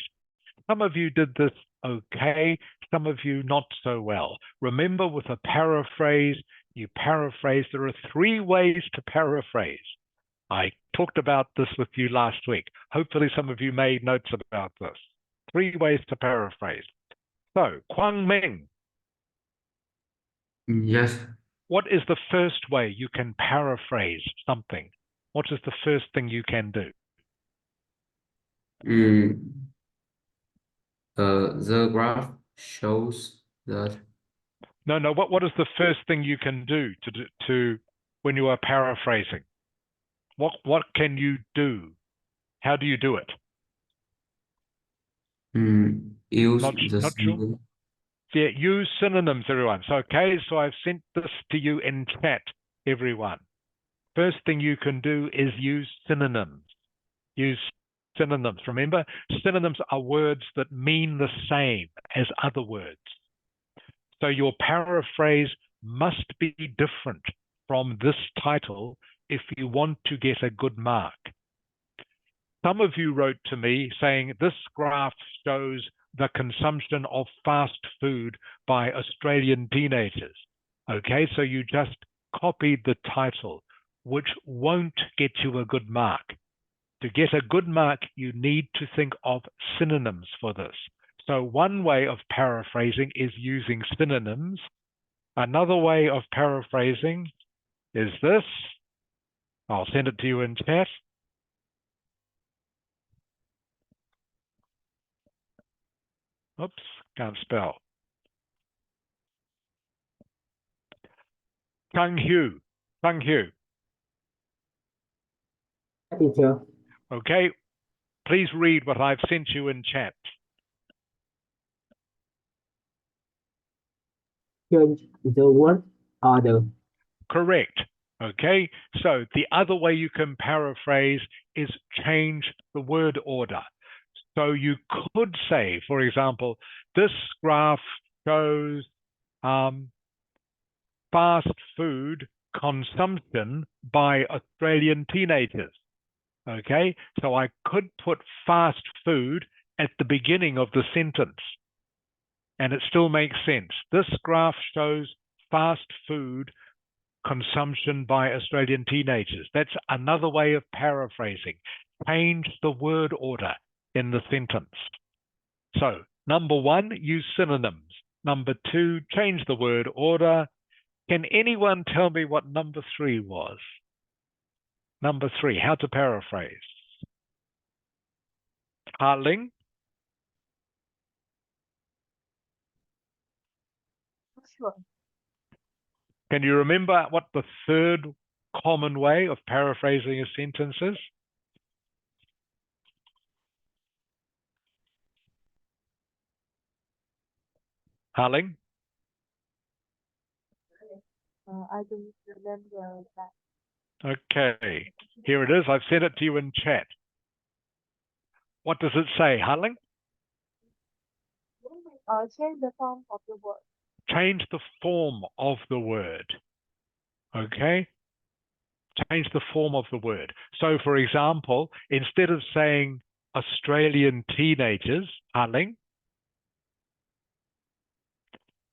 Some of you did this okay, some of you not so well. Remember, with a paraphrase, you paraphrase. There are 3 ways to paraphrase. I talked about this with you last week. Hopefully some of you made notes about this. 3 ways to paraphrase. So, Kwang Ming, Yes. what is the first way you can paraphrase something? What is the first thing you can do? The graph shows that No, what is the first thing you can do to when you are paraphrasing? What can you do? How do you do it? use Not the sure. symbol. Yeah, use synonyms, everyone. So, okay, so I've sent this to you in chat, everyone. First thing you can do is use synonyms. Use synonyms. Remember, synonyms are words that mean the same as other words. So your paraphrase must be different from this title if you want to get a good mark. Some of you wrote to me saying this graph shows the consumption of fast food by Australian teenagers. Okay, so you just copied the title, which won't get you a good mark. To get a good mark, you need to think of synonyms for this. So one way of paraphrasing is using synonyms. Another way of paraphrasing is this. I'll send it to you in chat. Oops, can't spell. Kang Hu. Teacher, Okay, please read what I've sent you in chat. change the word order. Correct. Okay, so the other way you can paraphrase is change the word order. So you could say, for example, this graph shows fast food consumption by Australian teenagers. Okay, so I could put fast food at the beginning of the sentence and it still makes sense. This graph shows fast food consumption by Australian teenagers. That's another way of paraphrasing. Change the word order in the sentence. So, number one, use synonyms. Number two, change the word order. Can anyone tell me what number three was? Number three, how to paraphrase. Harling? Sure. Can you remember what the third common way of paraphrasing a sentence is? Harling? I don't remember that. Okay, here it is. I've sent it to you in chat. What does it say, Harling? Change the form of the word. Change the form of the word. Okay? Change the form of the word. So, for example, instead of saying Australian teenagers, Harling,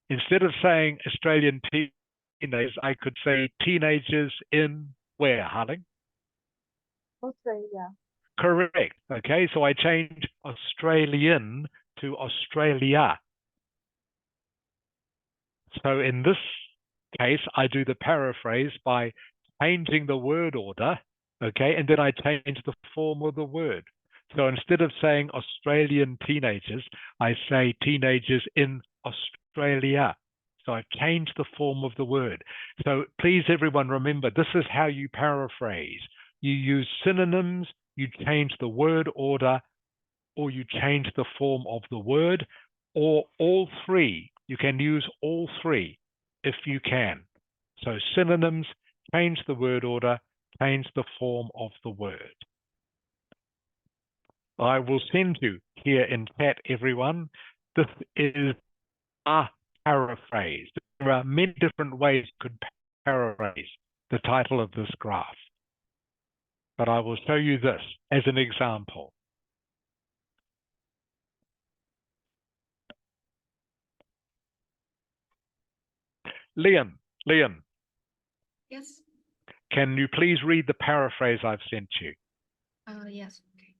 instead of saying Australian teenagers, I could say teenagers in where, Harling? Australia. Correct. Okay, so I change Australian to Australia. So in this case, I do the paraphrase by changing the word order, okay, and then I change the form of the word. So instead of saying Australian teenagers, I say teenagers in Australia. So I've changed the form of the word. So please, everyone, remember, this is how you paraphrase. You use synonyms, you change the word order, or you change the form of the word, or all three. You can use all three if you can. So synonyms, change the word order, change the form of the word. I will send you here in chat, everyone. This is a paraphrase. There are many different ways you could paraphrase the title of this graph. But I will show you this as an example. Liam, Yes. can you please read the paraphrase I've sent you? Yes. Okay.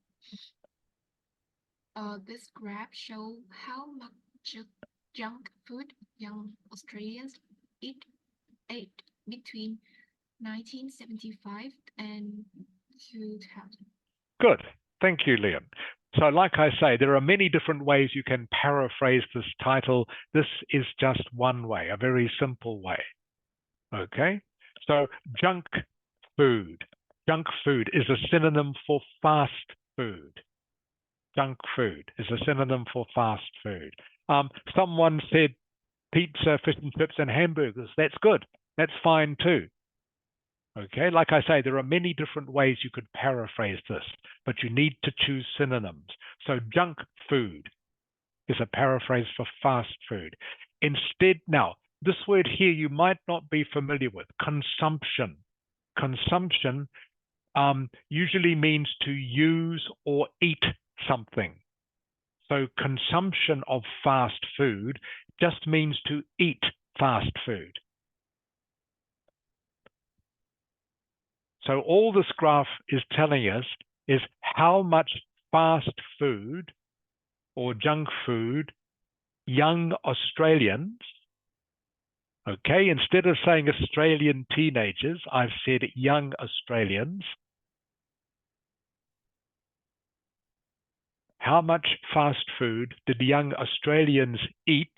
This graph shows how much junk food young Australians ate between 1975 and 2000. Good. Thank you, Liam. So like I say, there are many different ways you can paraphrase this title. This is just one way, a very simple way. Okay? So junk food. Junk food is a synonym for fast food. Junk food is a synonym for fast food. Someone said pizza, fish and chips, and hamburgers. That's good. That's fine too. Okay, like I say, there are many different ways you could paraphrase this, but you need to choose synonyms. So junk food is a paraphrase for fast food. Instead, now, this word here you might not be familiar with, consumption. Consumption usually means to use or eat something. So consumption of fast food just means to eat fast food. So all this graph is telling us is how much fast food or junk food young Australians, okay, instead of saying Australian teenagers, I've said young Australians. How much fast food did young Australians eat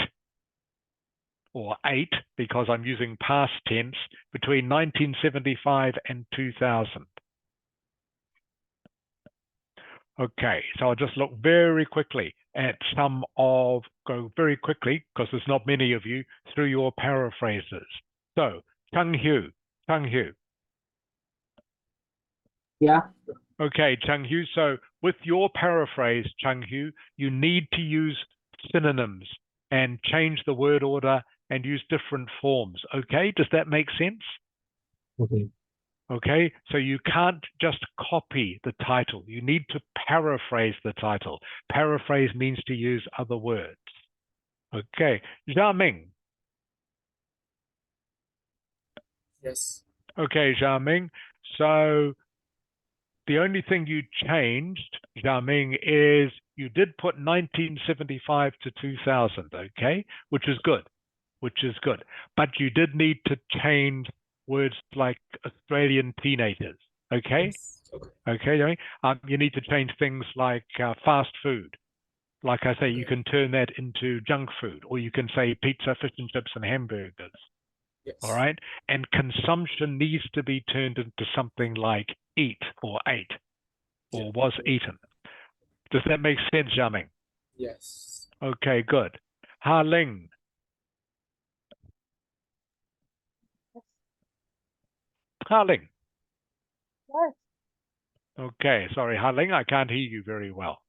or ate, because I'm using past tense, between 1975 and 2000? Okay, so I'll just look very quickly at go very quickly, because there's not many of you, through your paraphrases. So, Chung Hu. Yeah. Okay, Chung Hu, so with your paraphrase, Chung Hu, you need to use synonyms and change the word order and use different forms. Okay, does that make sense? Okay. Okay, so you can't just copy the title. You need to paraphrase the title. Paraphrase means to use other words. Okay, Zhao Ming. Yes. Okay, Zhao Ming. So the only thing you changed, Zhao Ming, is you did put 1975 to 2000, okay, which is good, But you did need to change words like Australian teenagers, okay? Yes. Okay. Okay, Zhao Ming? You need to change things like fast food. Like I say, you can turn that into junk food, or you can say pizza, fish and chips, and hamburgers. Yes. All right. And consumption needs to be turned into something like eat or ate or was eaten. Does that make sense, Zhao Ming? Yes. Okay, good. Ha Ling. Ha Ling. Yes. Okay, sorry, Ha Ling, I can't hear you very well.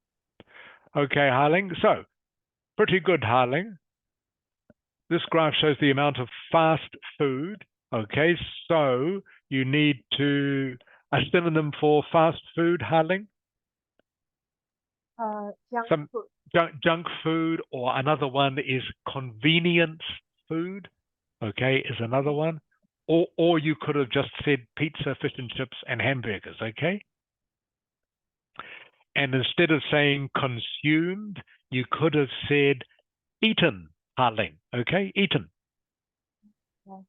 Okay, Ha Ling. So, pretty good, Ha Ling. This graph shows the amount of fast food. Okay, so you need to a synonym for fast food, Ha Ling? Junk Some food. junk food, or another one is convenience food. Okay, is another one. Or you could have just said pizza, fish and chips, and hamburgers. Okay. And instead of saying consumed, you could have said eaten, Ha Ling. Okay, eaten. Yeah.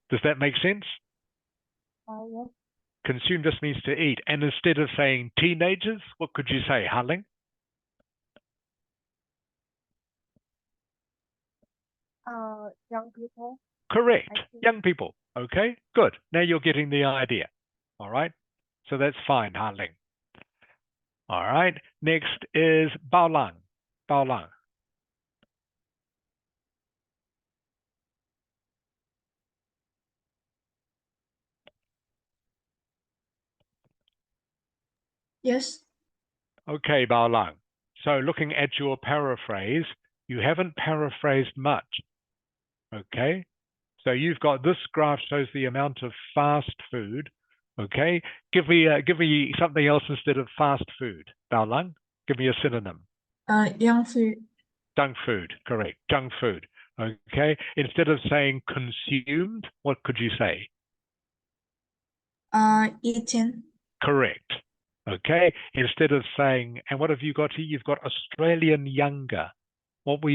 Does that make sense? Yes. Consume just means to eat. And instead of saying teenagers, what could you say, Ha Ling? Young people. Correct. I think. Young people. Okay, good. Now you're getting the idea. All right. So that's fine, Ha Ling. All right. Next is Bao Lang. Bao Lang. Yes. Okay, Bao Lang. So looking at your paraphrase, you haven't paraphrased much. Okay. So you've got this graph shows the amount of fast food. Okay. Give me something else instead of fast food, Bao Lang. Give me a synonym. Young food. Junk food, correct. Junk food. Okay. Instead of saying consumed, what could you say? Eaten. Correct. Okay. Instead of saying, and what have you got here? You've got Australian younger. What are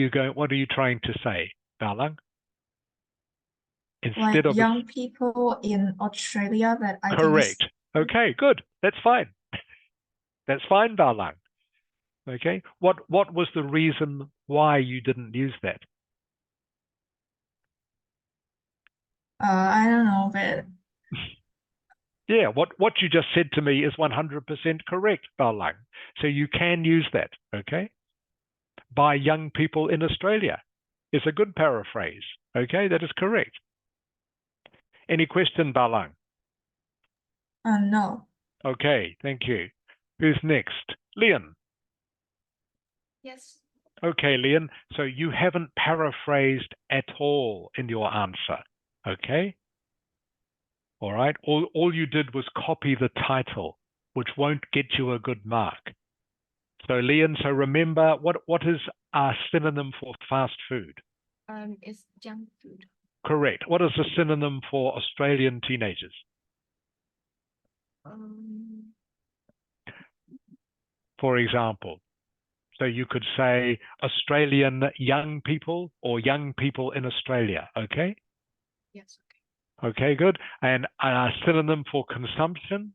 you trying to say, Bao Lang? Instead Like of young people in Australia that I think is correct. Okay, good. That's fine. That's fine, Bao Lang. Okay. What was the reason why you didn't use that? I don't know, but Yeah, what you just said to me is 100% correct, Bao Lang. So you can use that, okay? By young people in Australia. It's a good paraphrase. Okay, that is correct. Any question, Bao Lang? no. Okay, thank you. Who's next? Leon. Yes. Okay, Leon. So you haven't paraphrased at all in your answer. Okay? All right. All you did was copy the title, which won't get you a good mark. So Leon, so remember what is a synonym for fast food? It's junk food. Correct. What is a synonym for Australian teenagers? For example, so you could say Australian young people or young people in Australia. Okay. Yes. Okay, good. And a synonym for consumption?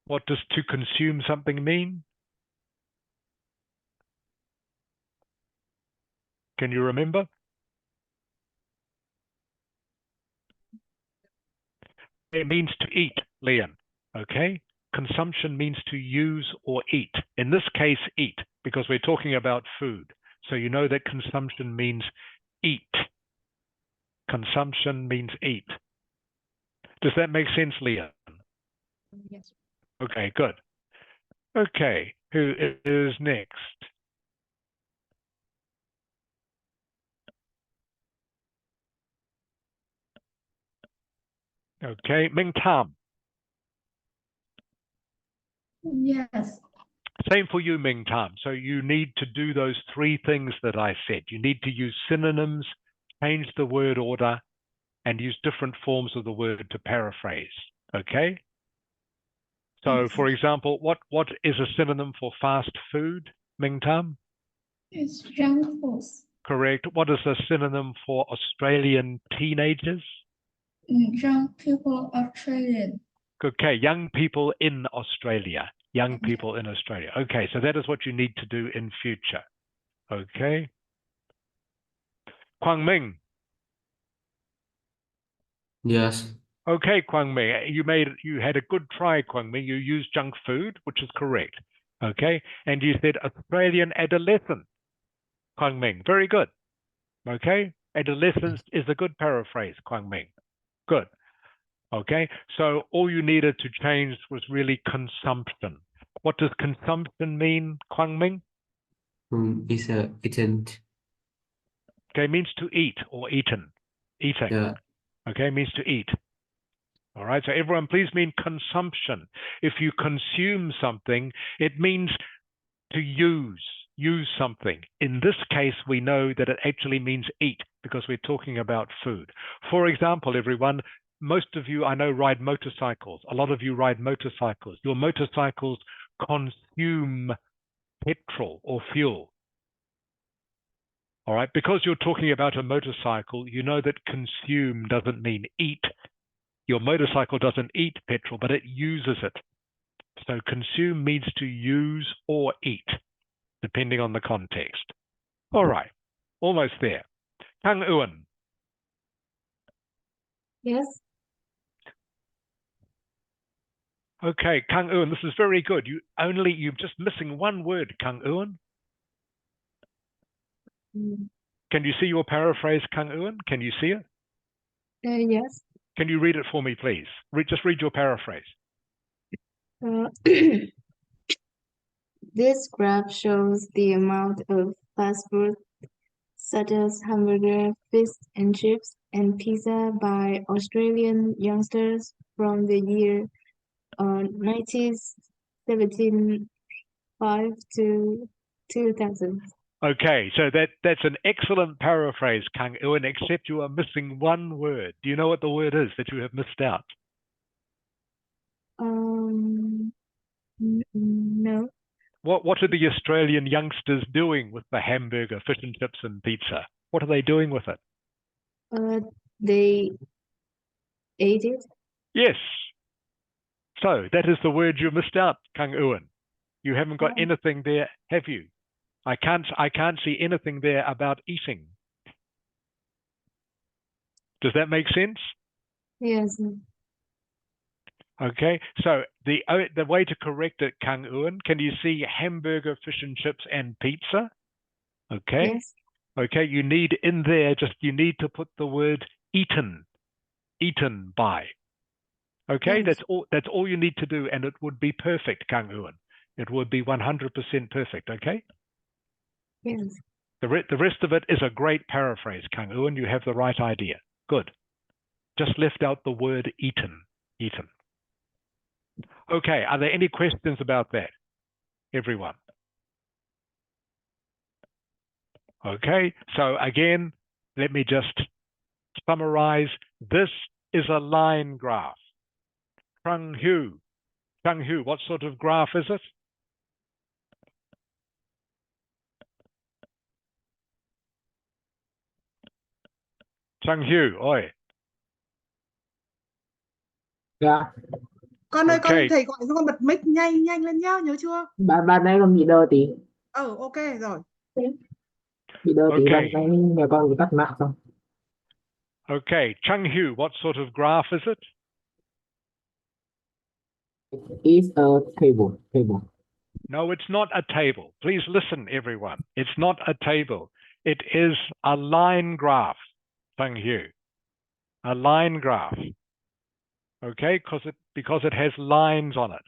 What does to consume something mean? Can you remember? It means to eat, Leon. Okay? Consumption means to use or eat. In this case, eat, because we're talking about food. So you know that consumption means eat. Consumption means eat. Does that make sense, Leon? Yes. Okay, good. Okay, who is next? Okay, Ming Tam. Yes. Same for you, Ming Tam. So you need to do those three things that I said. You need to use synonyms, change the word order, and use different forms of the word to paraphrase. Okay? So, for example, what is a synonym for fast food, Ming Tam? It's junk food. Correct. What is a synonym for Australian teenagers? Young people Australian. Okay, young people in Australia. Young people in Australia. Okay, so that is what you need to do in future. Okay. Kwang Ming. Yes. Okay, Kwang Ming, you had a good try, Kwang Ming. You used junk food, which is correct. Okay, and you said Australian adolescent, Kwang Ming. Very good. Okay, adolescence is a good paraphrase, Kwang Ming. Good. Okay, so all you needed to change was really consumption. What does consumption mean, Kwang Ming? It's eaten. Okay, means to eat or eaten. Eating. Yeah. Okay, means to eat. All right, so everyone please mean consumption. If you consume something, it means to use something. In this case, we know that it actually means eat because we're talking about food. For example, everyone, most of you I know ride motorcycles. A lot of you ride motorcycles. Your motorcycles consume petrol or fuel. All right, because you're talking about a motorcycle, you know that consume doesn't mean eat. Your motorcycle doesn't eat petrol, but it uses it. So consume means to use or eat, depending on the context. All right, almost there. Kang Ewan. Yes. Okay, Kang Ewan, this is very good. You're just missing one word, Kang Ewan. Can you see your paraphrase, Kang Ewan? Can you see it? Yes. Can you read it for me, please? Just read your paraphrase. This graph shows the amount of fast food such as hamburger, fish and chips, and pizza by Australian youngsters from the year 1975 to 2000. Okay, so that's an excellent paraphrase, Kang Ewan, except you are missing one word. Do you know what the word is that you have missed out? No. What are the Australian youngsters doing with the hamburger, fish and chips, and pizza? What are they doing with it? They ate it. Yes. So that is the word you missed out, Kang Ewan. You haven't got anything there, have you? I can't see anything there about eating. Does that make sense? Yes. Okay, so the way to correct it, Kang Ewan, can you see hamburger, fish and chips, and pizza? Okay. Yes. Okay, you need to put the word eaten by. Okay, Yes. that's all you need to do, and it would be perfect, Kang Ewan. It would be 100% perfect, okay? Yes. The rest of it is a great paraphrase, Kang Ewan. You have the right idea. Good. Just left out the word eaten. Okay, are there any questions about that, everyone? Okay, so again, let me just summarize. This is a line graph. Chung Hu, what sort of graph is it? Chung Hu, oi. Dạ. Con ơi, con Okay. thầy gọi cho con bật mic nhanh lên nhá, nhớ chưa? Bạn nãy con bị đơ tí. Ok rồi. Bị đơ tí, Okay. bạn nãy nhà con bị tắt mạng xong. Okay, Chung Hu, what sort of graph is it? It's a table. No, it's not a table. Please listen, everyone. It's not a table. It is a line graph, Chung Hu. A line graph. Okay, because it has lines on it.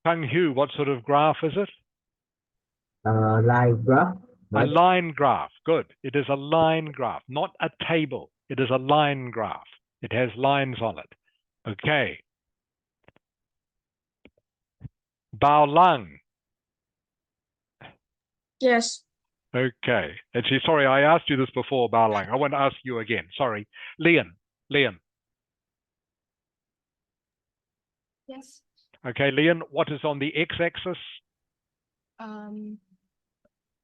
Chung Hu, what sort of graph is it? Line graph. A line graph. Good. It is a line graph, not a table. It is a line graph. It has lines on it. Okay. Bao Lang. Yes. Okay. Actually, sorry, I asked you this before, Bao Lang. I want to ask you again. Sorry. Lian. Yes. Okay, Lian, what is on the x-axis?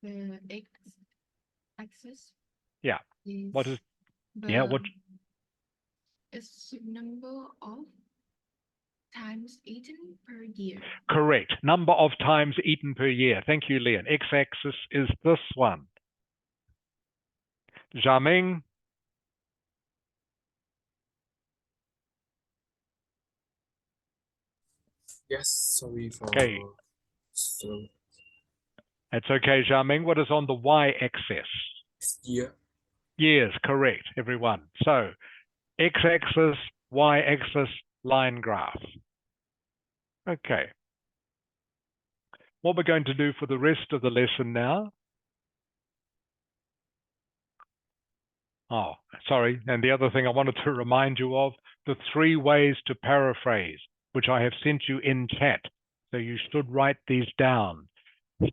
The x-axis. Yeah. What is? Yeah. What? Is number of times eaten per year. Correct. Number of times eaten per year. Thank you, Lian. X-axis is this one. Jiaming. Yes, sorry for Okay. so That's okay, Jiaming. What is on the y-axis? year. Years. Correct, everyone. So, x-axis, y-axis, line graph. Okay. What we're going to do for the rest of the lesson now. Oh, sorry. And the other thing I wanted to remind you of, the 3 ways to paraphrase, which I have sent you in chat. So you should write these down.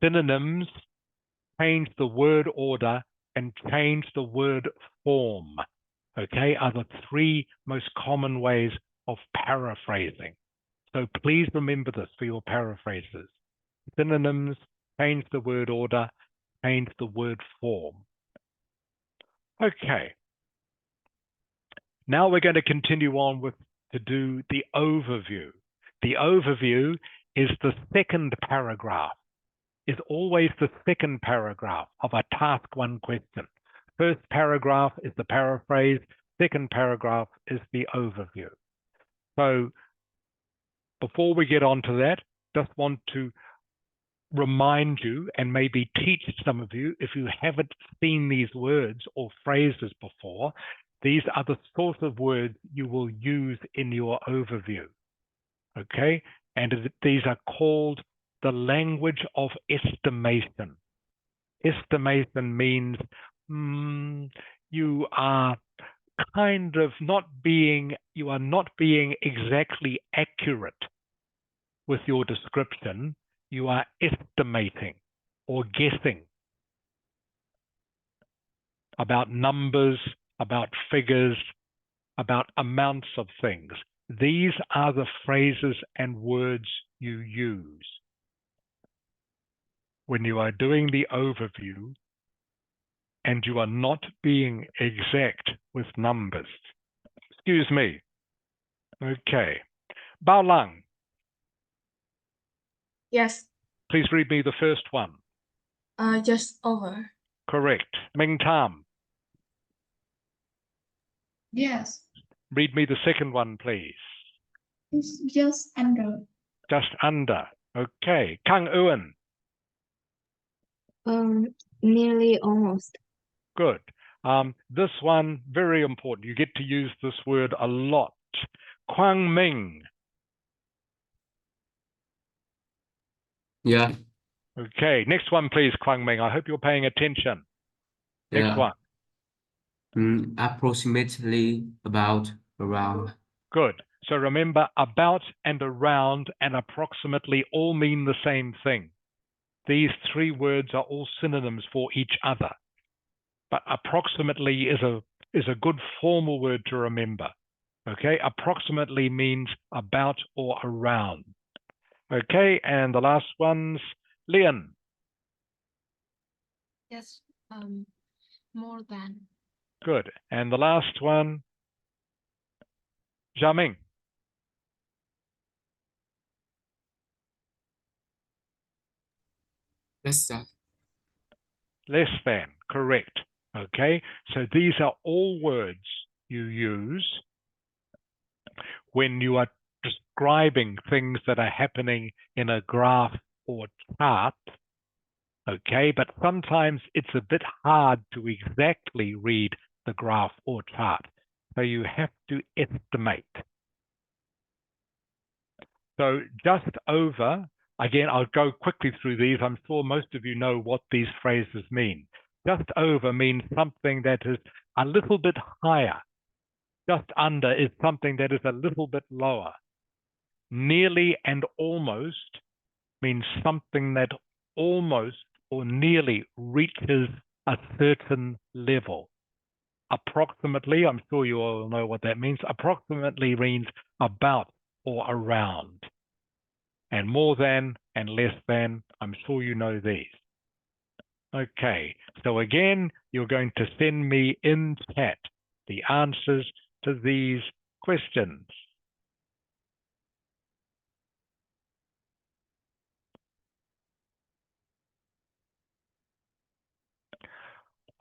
Synonyms, change the word order, and change the word form. Okay, are the 3 most common ways of paraphrasing. So please remember this for your paraphrases. Synonyms, change the word order, change the word form. Okay. Now we're going to continue on to do the overview. The overview is the second paragraph, is always the second paragraph of a task 1 question. First paragraph is the paraphrase, second paragraph is the overview. So before we get on to that, just want to remind you and maybe teach some of you, if you haven't seen these words or phrases before, these are the sort of words you will use in your overview. Okay? And these are called the language of estimation. Estimation means you are kind of not being exactly accurate with your description. You are estimating or guessing about numbers, about figures, about amounts of things. These are the phrases and words you use when you are doing the overview and you are not being exact with numbers. Excuse me. Okay. Bao Lang. Yes. Please read me the first one. Just over. Correct. Ming Tam. Yes. Read me the second one, please. It's just under. Just under. Okay. Kang Ewan. Nearly almost. Good. This one, very important. You get to use this word a lot. Kwang Ming. Yeah. Okay. Next one, please, Kwang Ming. I hope you're paying attention. Next one. Approximately, about, around. Good. So remember, about and around and approximately all mean the same thing. These 3 words are all synonyms for each other. But approximately is a good formal word to remember. Okay, approximately means about or around. Okay, and the last one's Lian. Yes. More than. Good. And the last one, Jiaming. Less than. Less than, correct. Okay, so these are all words you use when you are describing things that are happening in a graph or chart. Okay, but sometimes it's a bit hard to exactly read the graph or chart. So you have to estimate. So just over, again, I'll go quickly through these. I'm sure most of you know what these phrases mean. Just over means something that is a little bit higher Just under is something that is a little bit lower. Nearly and almost means something that almost or nearly reaches a certain level. Approximately, I'm sure you all know what that means. Approximately means about or around. And more than and less than, I'm sure you know these. Okay, so again, you're going to send me in chat the answers to these questions.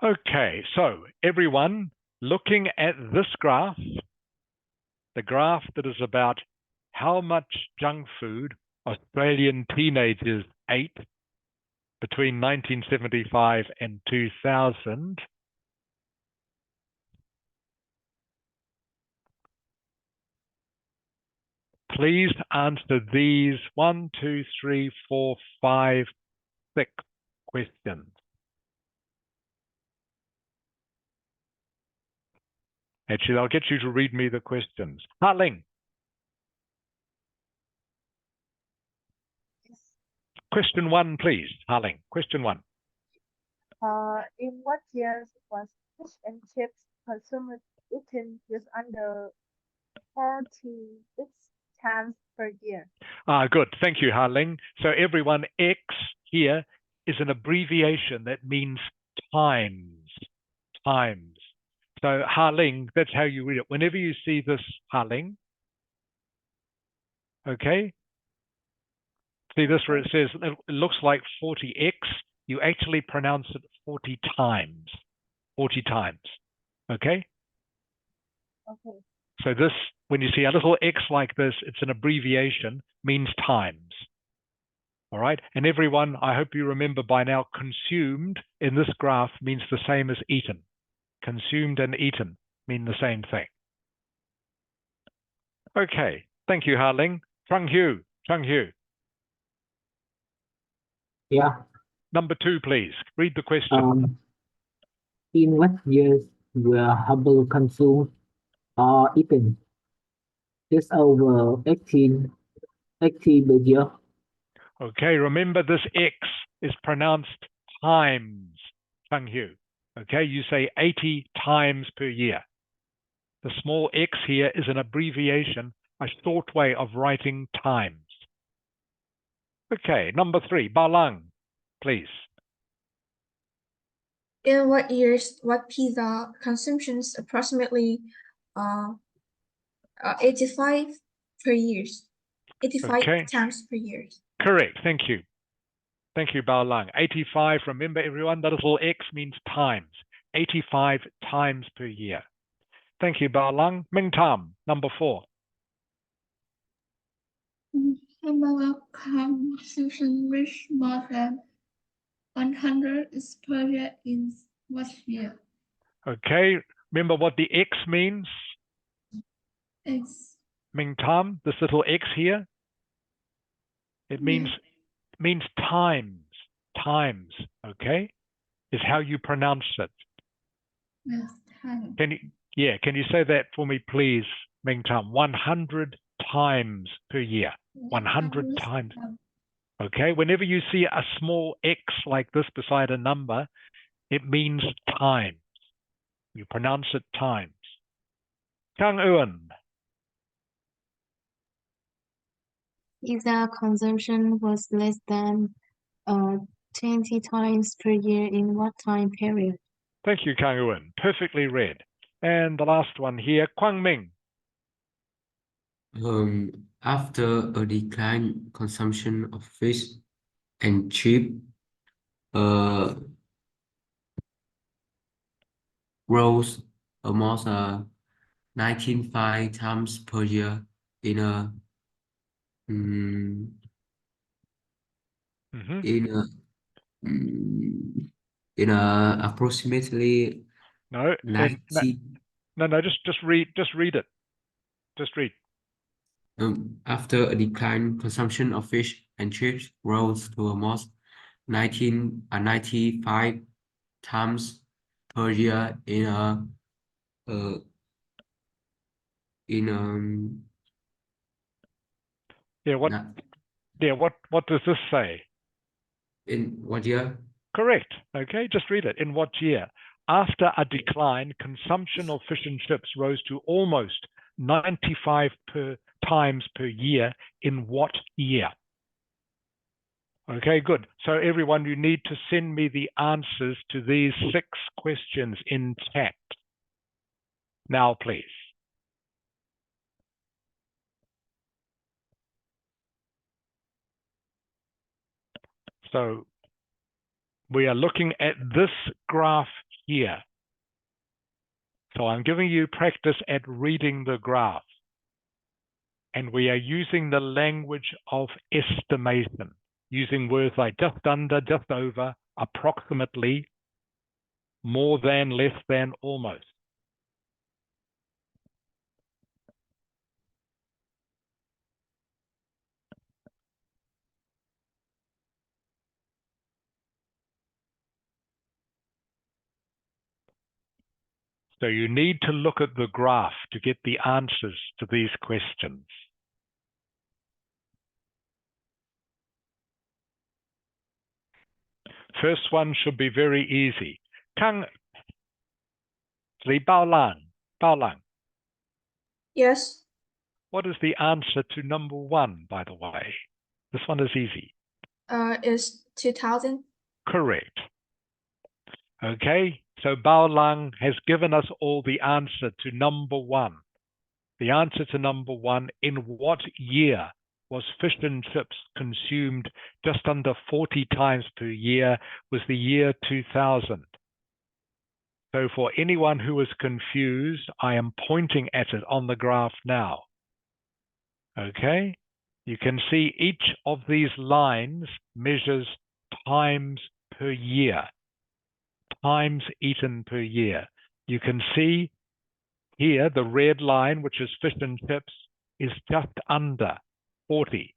Okay, so everyone, looking at this graph, the graph that is about how much junk food Australian teenagers ate between 1975 and 2000, please answer these 1, 2, 3, 4, 5, 6 questions. Actually, I'll get you to read me the questions. Harling. Question 1, please. Harling, question 1. In what years was fish and chips consumed eaten just under 46 times per year? Good. Thank you, Harling. So everyone, X here is an abbreviation that means times. Times. So Harling, that's how you read it. Whenever you see this, Harling, okay? See this where it says, it looks like 40x. You actually pronounce it 40 times. 40 times. Okay? Okay. So this, when you see a little X like this, it's an abbreviation, means times. All right? And everyone, I hope you remember by now, consumed in this graph means the same as eaten. Consumed and eaten mean the same thing. Okay. Thank you, Harling. Chung Hugh. Yeah. Number 2, please. Read the question. In what years were Hubble consumed or eaten? Just over 80 per year. Okay, remember this X is pronounced times, Chung Hugh. Okay, you say 80 times per year. The small x here is an abbreviation, a short way of writing times. Okay, number 3, Balang, please. In what years what pizza consumptions approximately 85 per year? 85 Okay. times per year. Correct, thank you. Thank you, Balang. 85, remember everyone, that little x means times. 85 times per year. Thank you, Balang. Ming Tam, number 4. Hamburger consumption reached more than 100 per year in what year? Okay, remember what the X means? X. Ming Tam, this little X here, it means times, okay? Is how you pronounce it. Yes, time. Can you say that for me, please, Ming Tam? 100 times per year. 100 times. Okay, whenever you see a small X like this beside a number, it means times. You pronounce it times. Kang Ewan. Pizza consumption was less than 20 times per year in what time period? Thank you, Kang Ewan. Perfectly read. And the last one here, Kwang Ming. After a decline consumption of fish and chip, rose almost 19.5 times per year in a in a approximately No, 90. No, just read it. Just read. After a decline, consumption of fish and chips rose to almost 95 times per year in a in Yeah, what not what does this say? in what year? Correct. Okay, just read it. In what year? After a decline, consumption of fish and chips rose to almost 95 times per year. In what year? Okay, good. So everyone, you need to send me the answers to these 6 questions in chat. Now, please. So we are looking at this graph here. So I'm giving you practice at reading the graph. And we are using the language of estimation, using words like just under, just over, approximately, more than, less than, almost. So you need to look at the graph to get the answers to these questions. First one should be very easy. Kang Li Bao Lang. Yes. What is the answer to number 1, by the way? This one is easy. Is 2000. Correct. Okay, so Bao Lang has given us all the answer to number 1. The answer to number 1, in what year was fish and chips consumed just under 40 times per year, was the year 2000. So for anyone who is confused, I am pointing at it on the graph now. Okay, you can see each of these lines measures times per year, times eaten per year. You can see here the red line, which is fish and chips, is just under 40.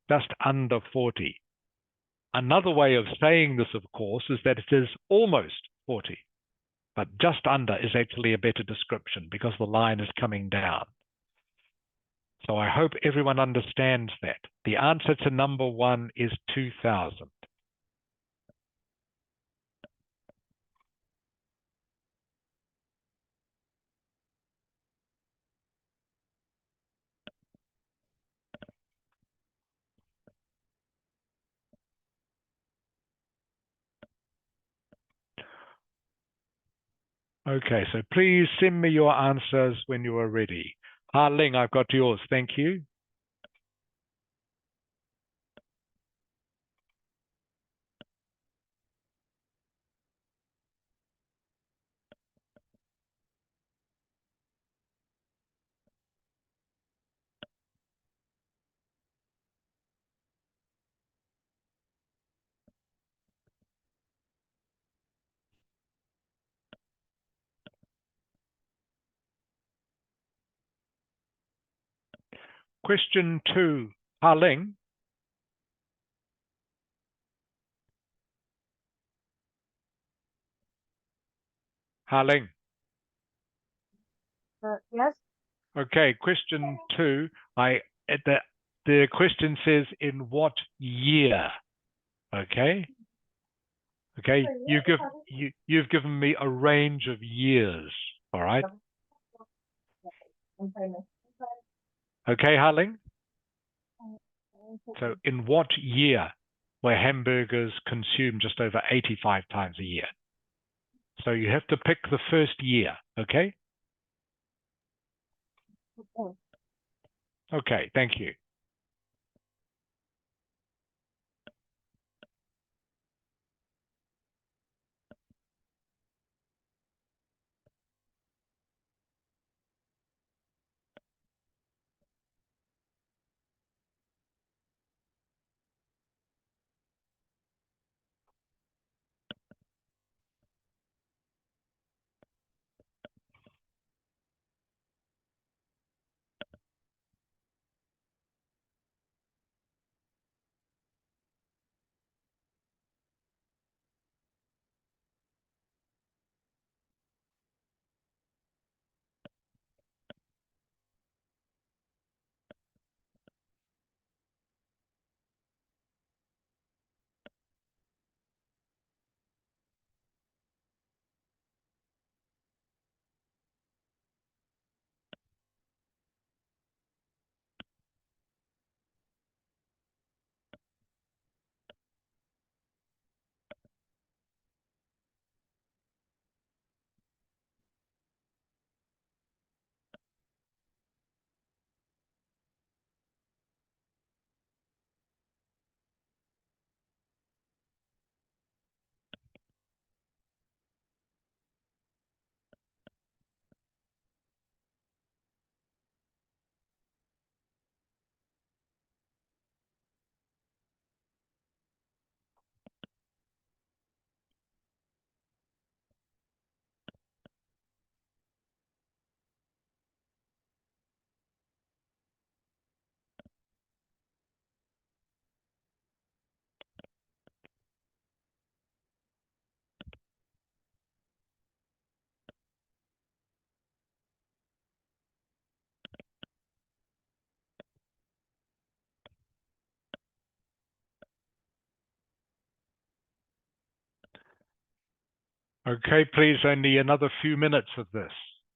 Just under 40. Another way of saying this, of course, is that it is almost 40. But just under is actually a better description because the line is coming down. So I hope everyone understands that. The answer to number 1 is 2000. Okay, so please send me your answers when you are ready. Ha Ling, I've got yours. Thank you. Question 2, Ha Ling. Ha Ling. Yes. Okay, question 2. The question says in what year? Okay. Okay, you've given me a range of years. All right. Okay, Ha Ling. So in what year were hamburgers consumed just over 85 times a year? So you have to pick the first year, okay? Okay, thank you. Okay, please, only another few minutes of this.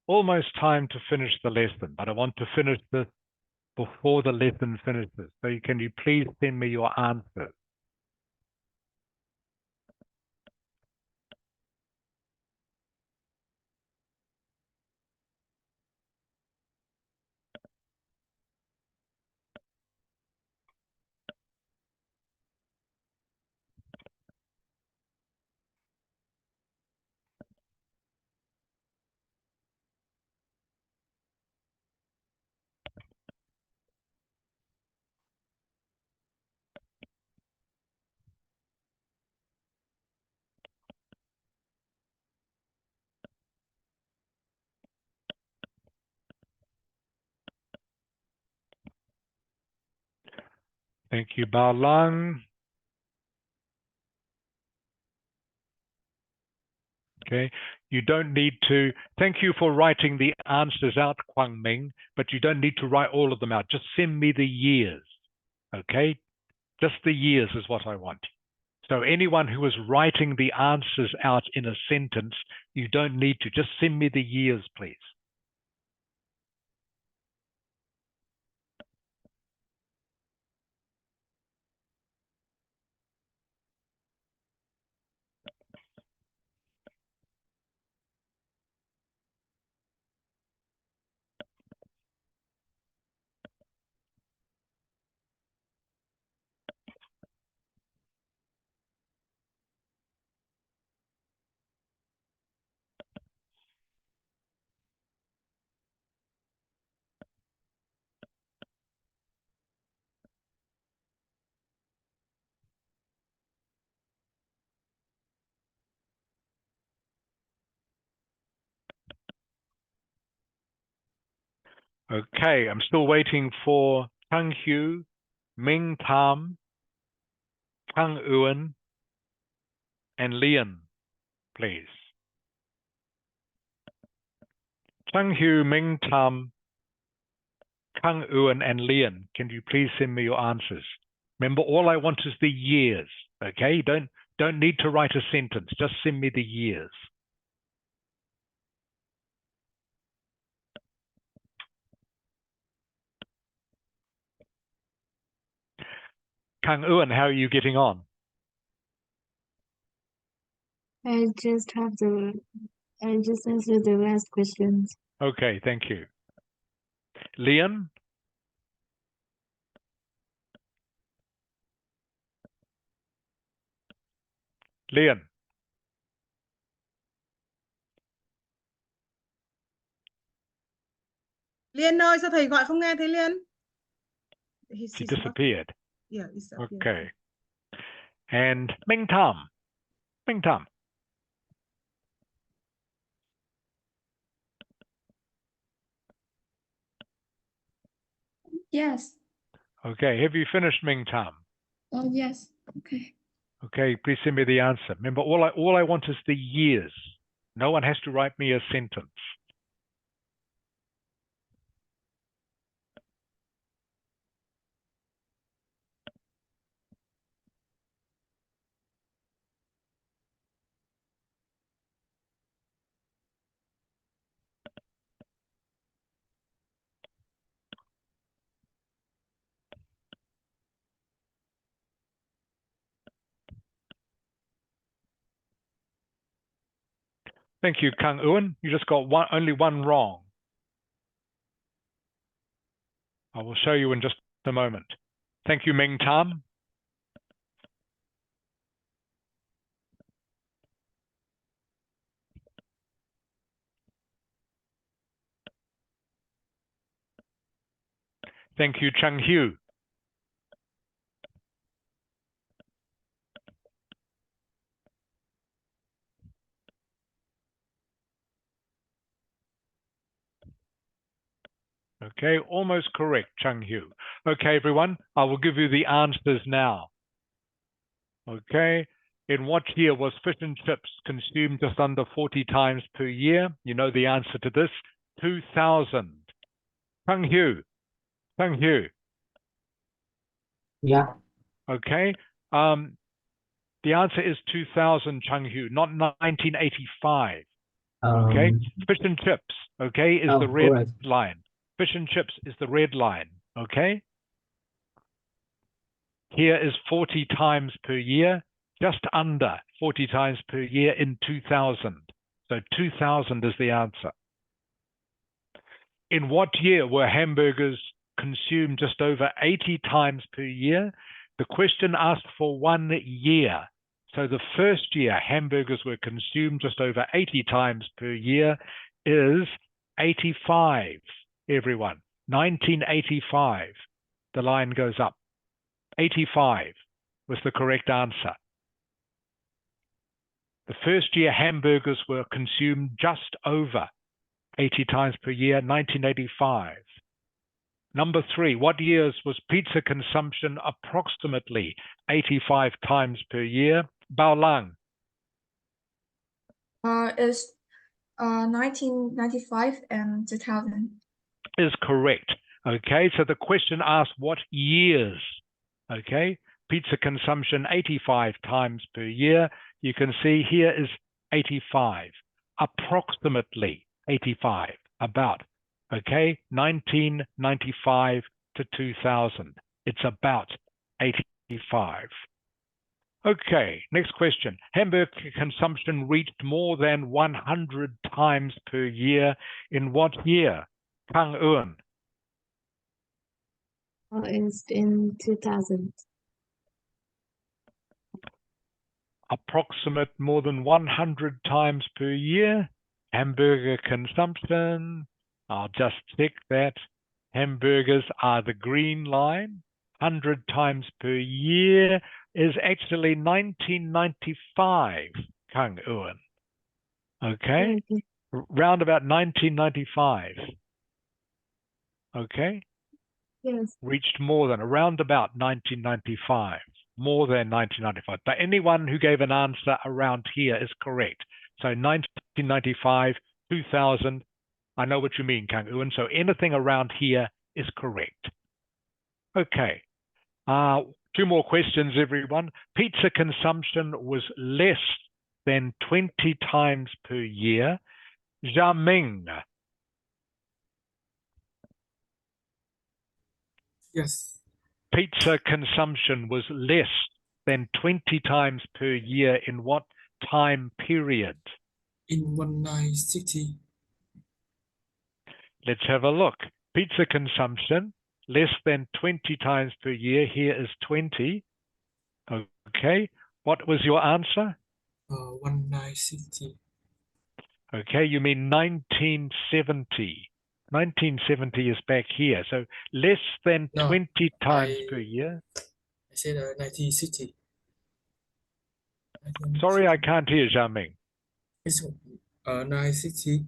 Almost time to finish the lesson, but I want to finish this before the lesson finishes. So can you please send me your answers? Thank you, Bao Lang. Okay, you don't need to, thank you for writing the answers out, Kwang Ming, but you don't need to write all of them out. Just send me the years, okay? Just the years is what I want. So anyone who is writing the answers out in a sentence, you don't need to. Just send me the years, please. Okay, I'm still waiting for Kang Hu, Ming Tam, Kang Ewan, and Lian, please. Kang Hu, Ming Tam, Kang Ewan, and Lian, can you please send me your answers? Remember, all I want is the years, okay? Don't need to write a sentence, just send me the years. Kang Ewan, how are you getting on? I just answered the last questions. Okay, thank you. Lian? Lian? Liên ơi, sao thầy gọi không nghe thấy Liên? She disappeared. Yeah, disappeared. Okay. And Ming Tam? Ming Tam? Yes. Okay, have you finished, Ming Tam? Oh, yes. Okay. Okay, please send me the answer. Remember, all I want is the years. No one has to write me a sentence. Thank you, Kang Ewan. You just got only one wrong. I will show you in just a moment. Thank you, Ming Tam. Thank you, Chang Hu. Okay, almost correct, Chang Hu. Okay, everyone, I will give you the answers now. Okay, in what year was fish and chips consumed just under 40 times per year? You know the answer to this, 2000. Chang Hu, Chang Hu. Yeah. Okay, The answer is 2000, Chung Hu, not 1985. Okay, fish and chips, okay, is the red correct. line. Fish and chips is the red line, okay? Here is 40 times per year, just under 40 times per year in 2000. So 2000 is the answer. In what year were hamburgers consumed just over 80 times per year? The question asked for 1 year. So the first year hamburgers were consumed just over 80 times per year is 85, everyone. 1985. The line goes up. 85 was the correct answer. The first year hamburgers were consumed just over 80 times per year, 1985. Number 3, what years was pizza consumption approximately 85 times per year? Bao Lang. Is 1995 and 2000. Is correct. Okay, so the question asked what years. Okay, pizza consumption 85 times per year. You can see here is 85, approximately 85, about. Okay, 1995 to 2000. It's about 85. Okay, next question. Hamburger consumption reached more than 100 times per year in what year? Kang Eun. It's in 2000. Approximate more than 100 times per year. Hamburger consumption, I'll just check that. Hamburgers are the green line. 100 times per year is actually 1995, Kang Eun. Okay? Round about 1995. Okay? Yes. Reached more than, around about 1995. More than 1995. But anyone who gave an answer around here is correct. So 1995, 2000, I know what you mean, Kang Eun. So anything around here is correct. Okay. 2 more questions, everyone. Pizza consumption was less than 20 times per year. Zha Ming. Yes. Pizza consumption was less than 20 times per year in what time period? In 1960. Let's have a look. Pizza consumption less than 20 times per year. Here is 20. Okay. What was your answer? 1960. Okay, you mean 1970. 1970 is back here. So less than 20 times per year. I said 1960. Sorry, I can't hear, Zha Ming. It's 1960,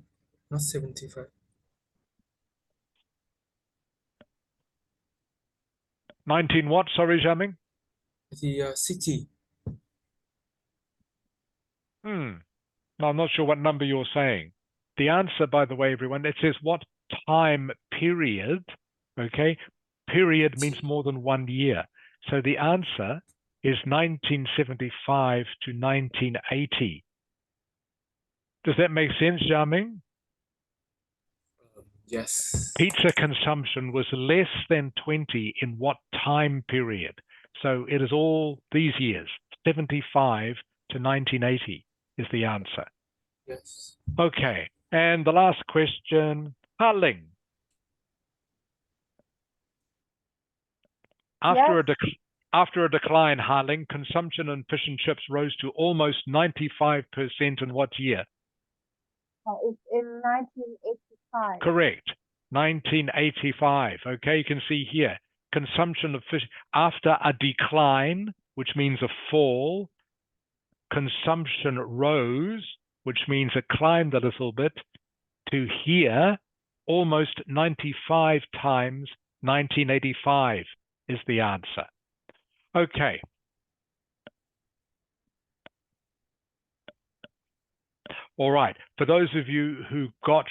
not 75. 19 what? Sorry, Zha Ming? 60. No, I'm not sure what number you're saying. The answer, by the way, everyone, it says what time period, okay? Period means more than 1 year. So the answer is 1975 to 1980. Does that make sense, Zha Ming? Yes. Pizza consumption was less than 20 in what time period? So it is all these years, 75 to 1980 is the answer. Yes. Okay, and the last question, Ha-Ling. After a decline, Ha-Ling, consumption in fish and chips rose to almost 95% in what year? It's in 1985. Correct, 1985. Okay, you can see here, consumption of fish after a decline, which means a fall, consumption rose, which means it climbed a little bit, to here, almost 95 times 1985 is the answer. Okay. All right. For those of you who got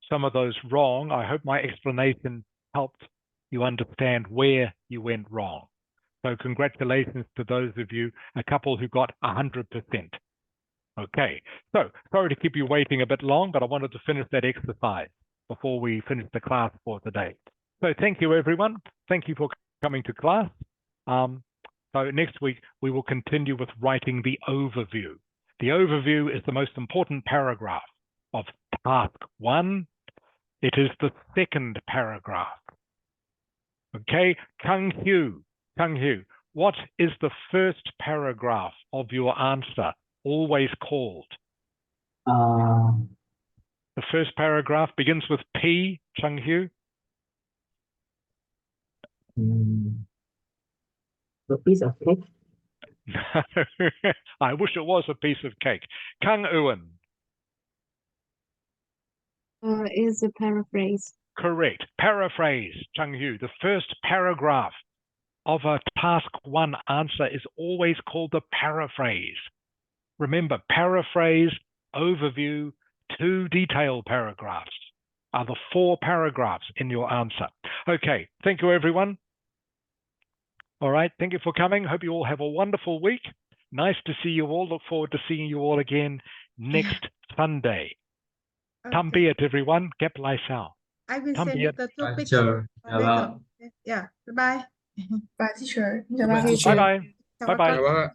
some of those wrong, I hope my explanation helped you understand where you went wrong. So congratulations to those of you, a couple who got 100%. Okay, so sorry to keep you waiting a bit long, but I wanted to finish that exercise before we finish the class for today. So thank you, everyone. Thank you for coming to class. So next week, we will continue with writing the overview. The overview is the most important paragraph of task 1. It is the second paragraph. Okay, Kang Hyu, what is the first paragraph of your answer always called? The first paragraph begins with P, Chung Hyu. A piece of cake. I wish it was a piece of cake. Kang Ewan. Is a paraphrase. Correct. Paraphrase, Chung Hyu. The first paragraph of a task 1 answer is always called the paraphrase. Remember, paraphrase, overview, 2 detailed paragraphs are the 4 paragraphs in your answer. Okay, thank you, everyone. All right, thank you for coming. Hope you all have a wonderful week. Nice to see you all. Look forward to seeing you all again next Sunday. Tam biệt, everyone. Kep lai sao. I will Tam send you biệt. the topic Teacher. later. Yeah, bye bye. Bye, teacher. Bye, Bye. teacher. Bye-bye. Chào các Bye-bye. con. Chào bác ạ.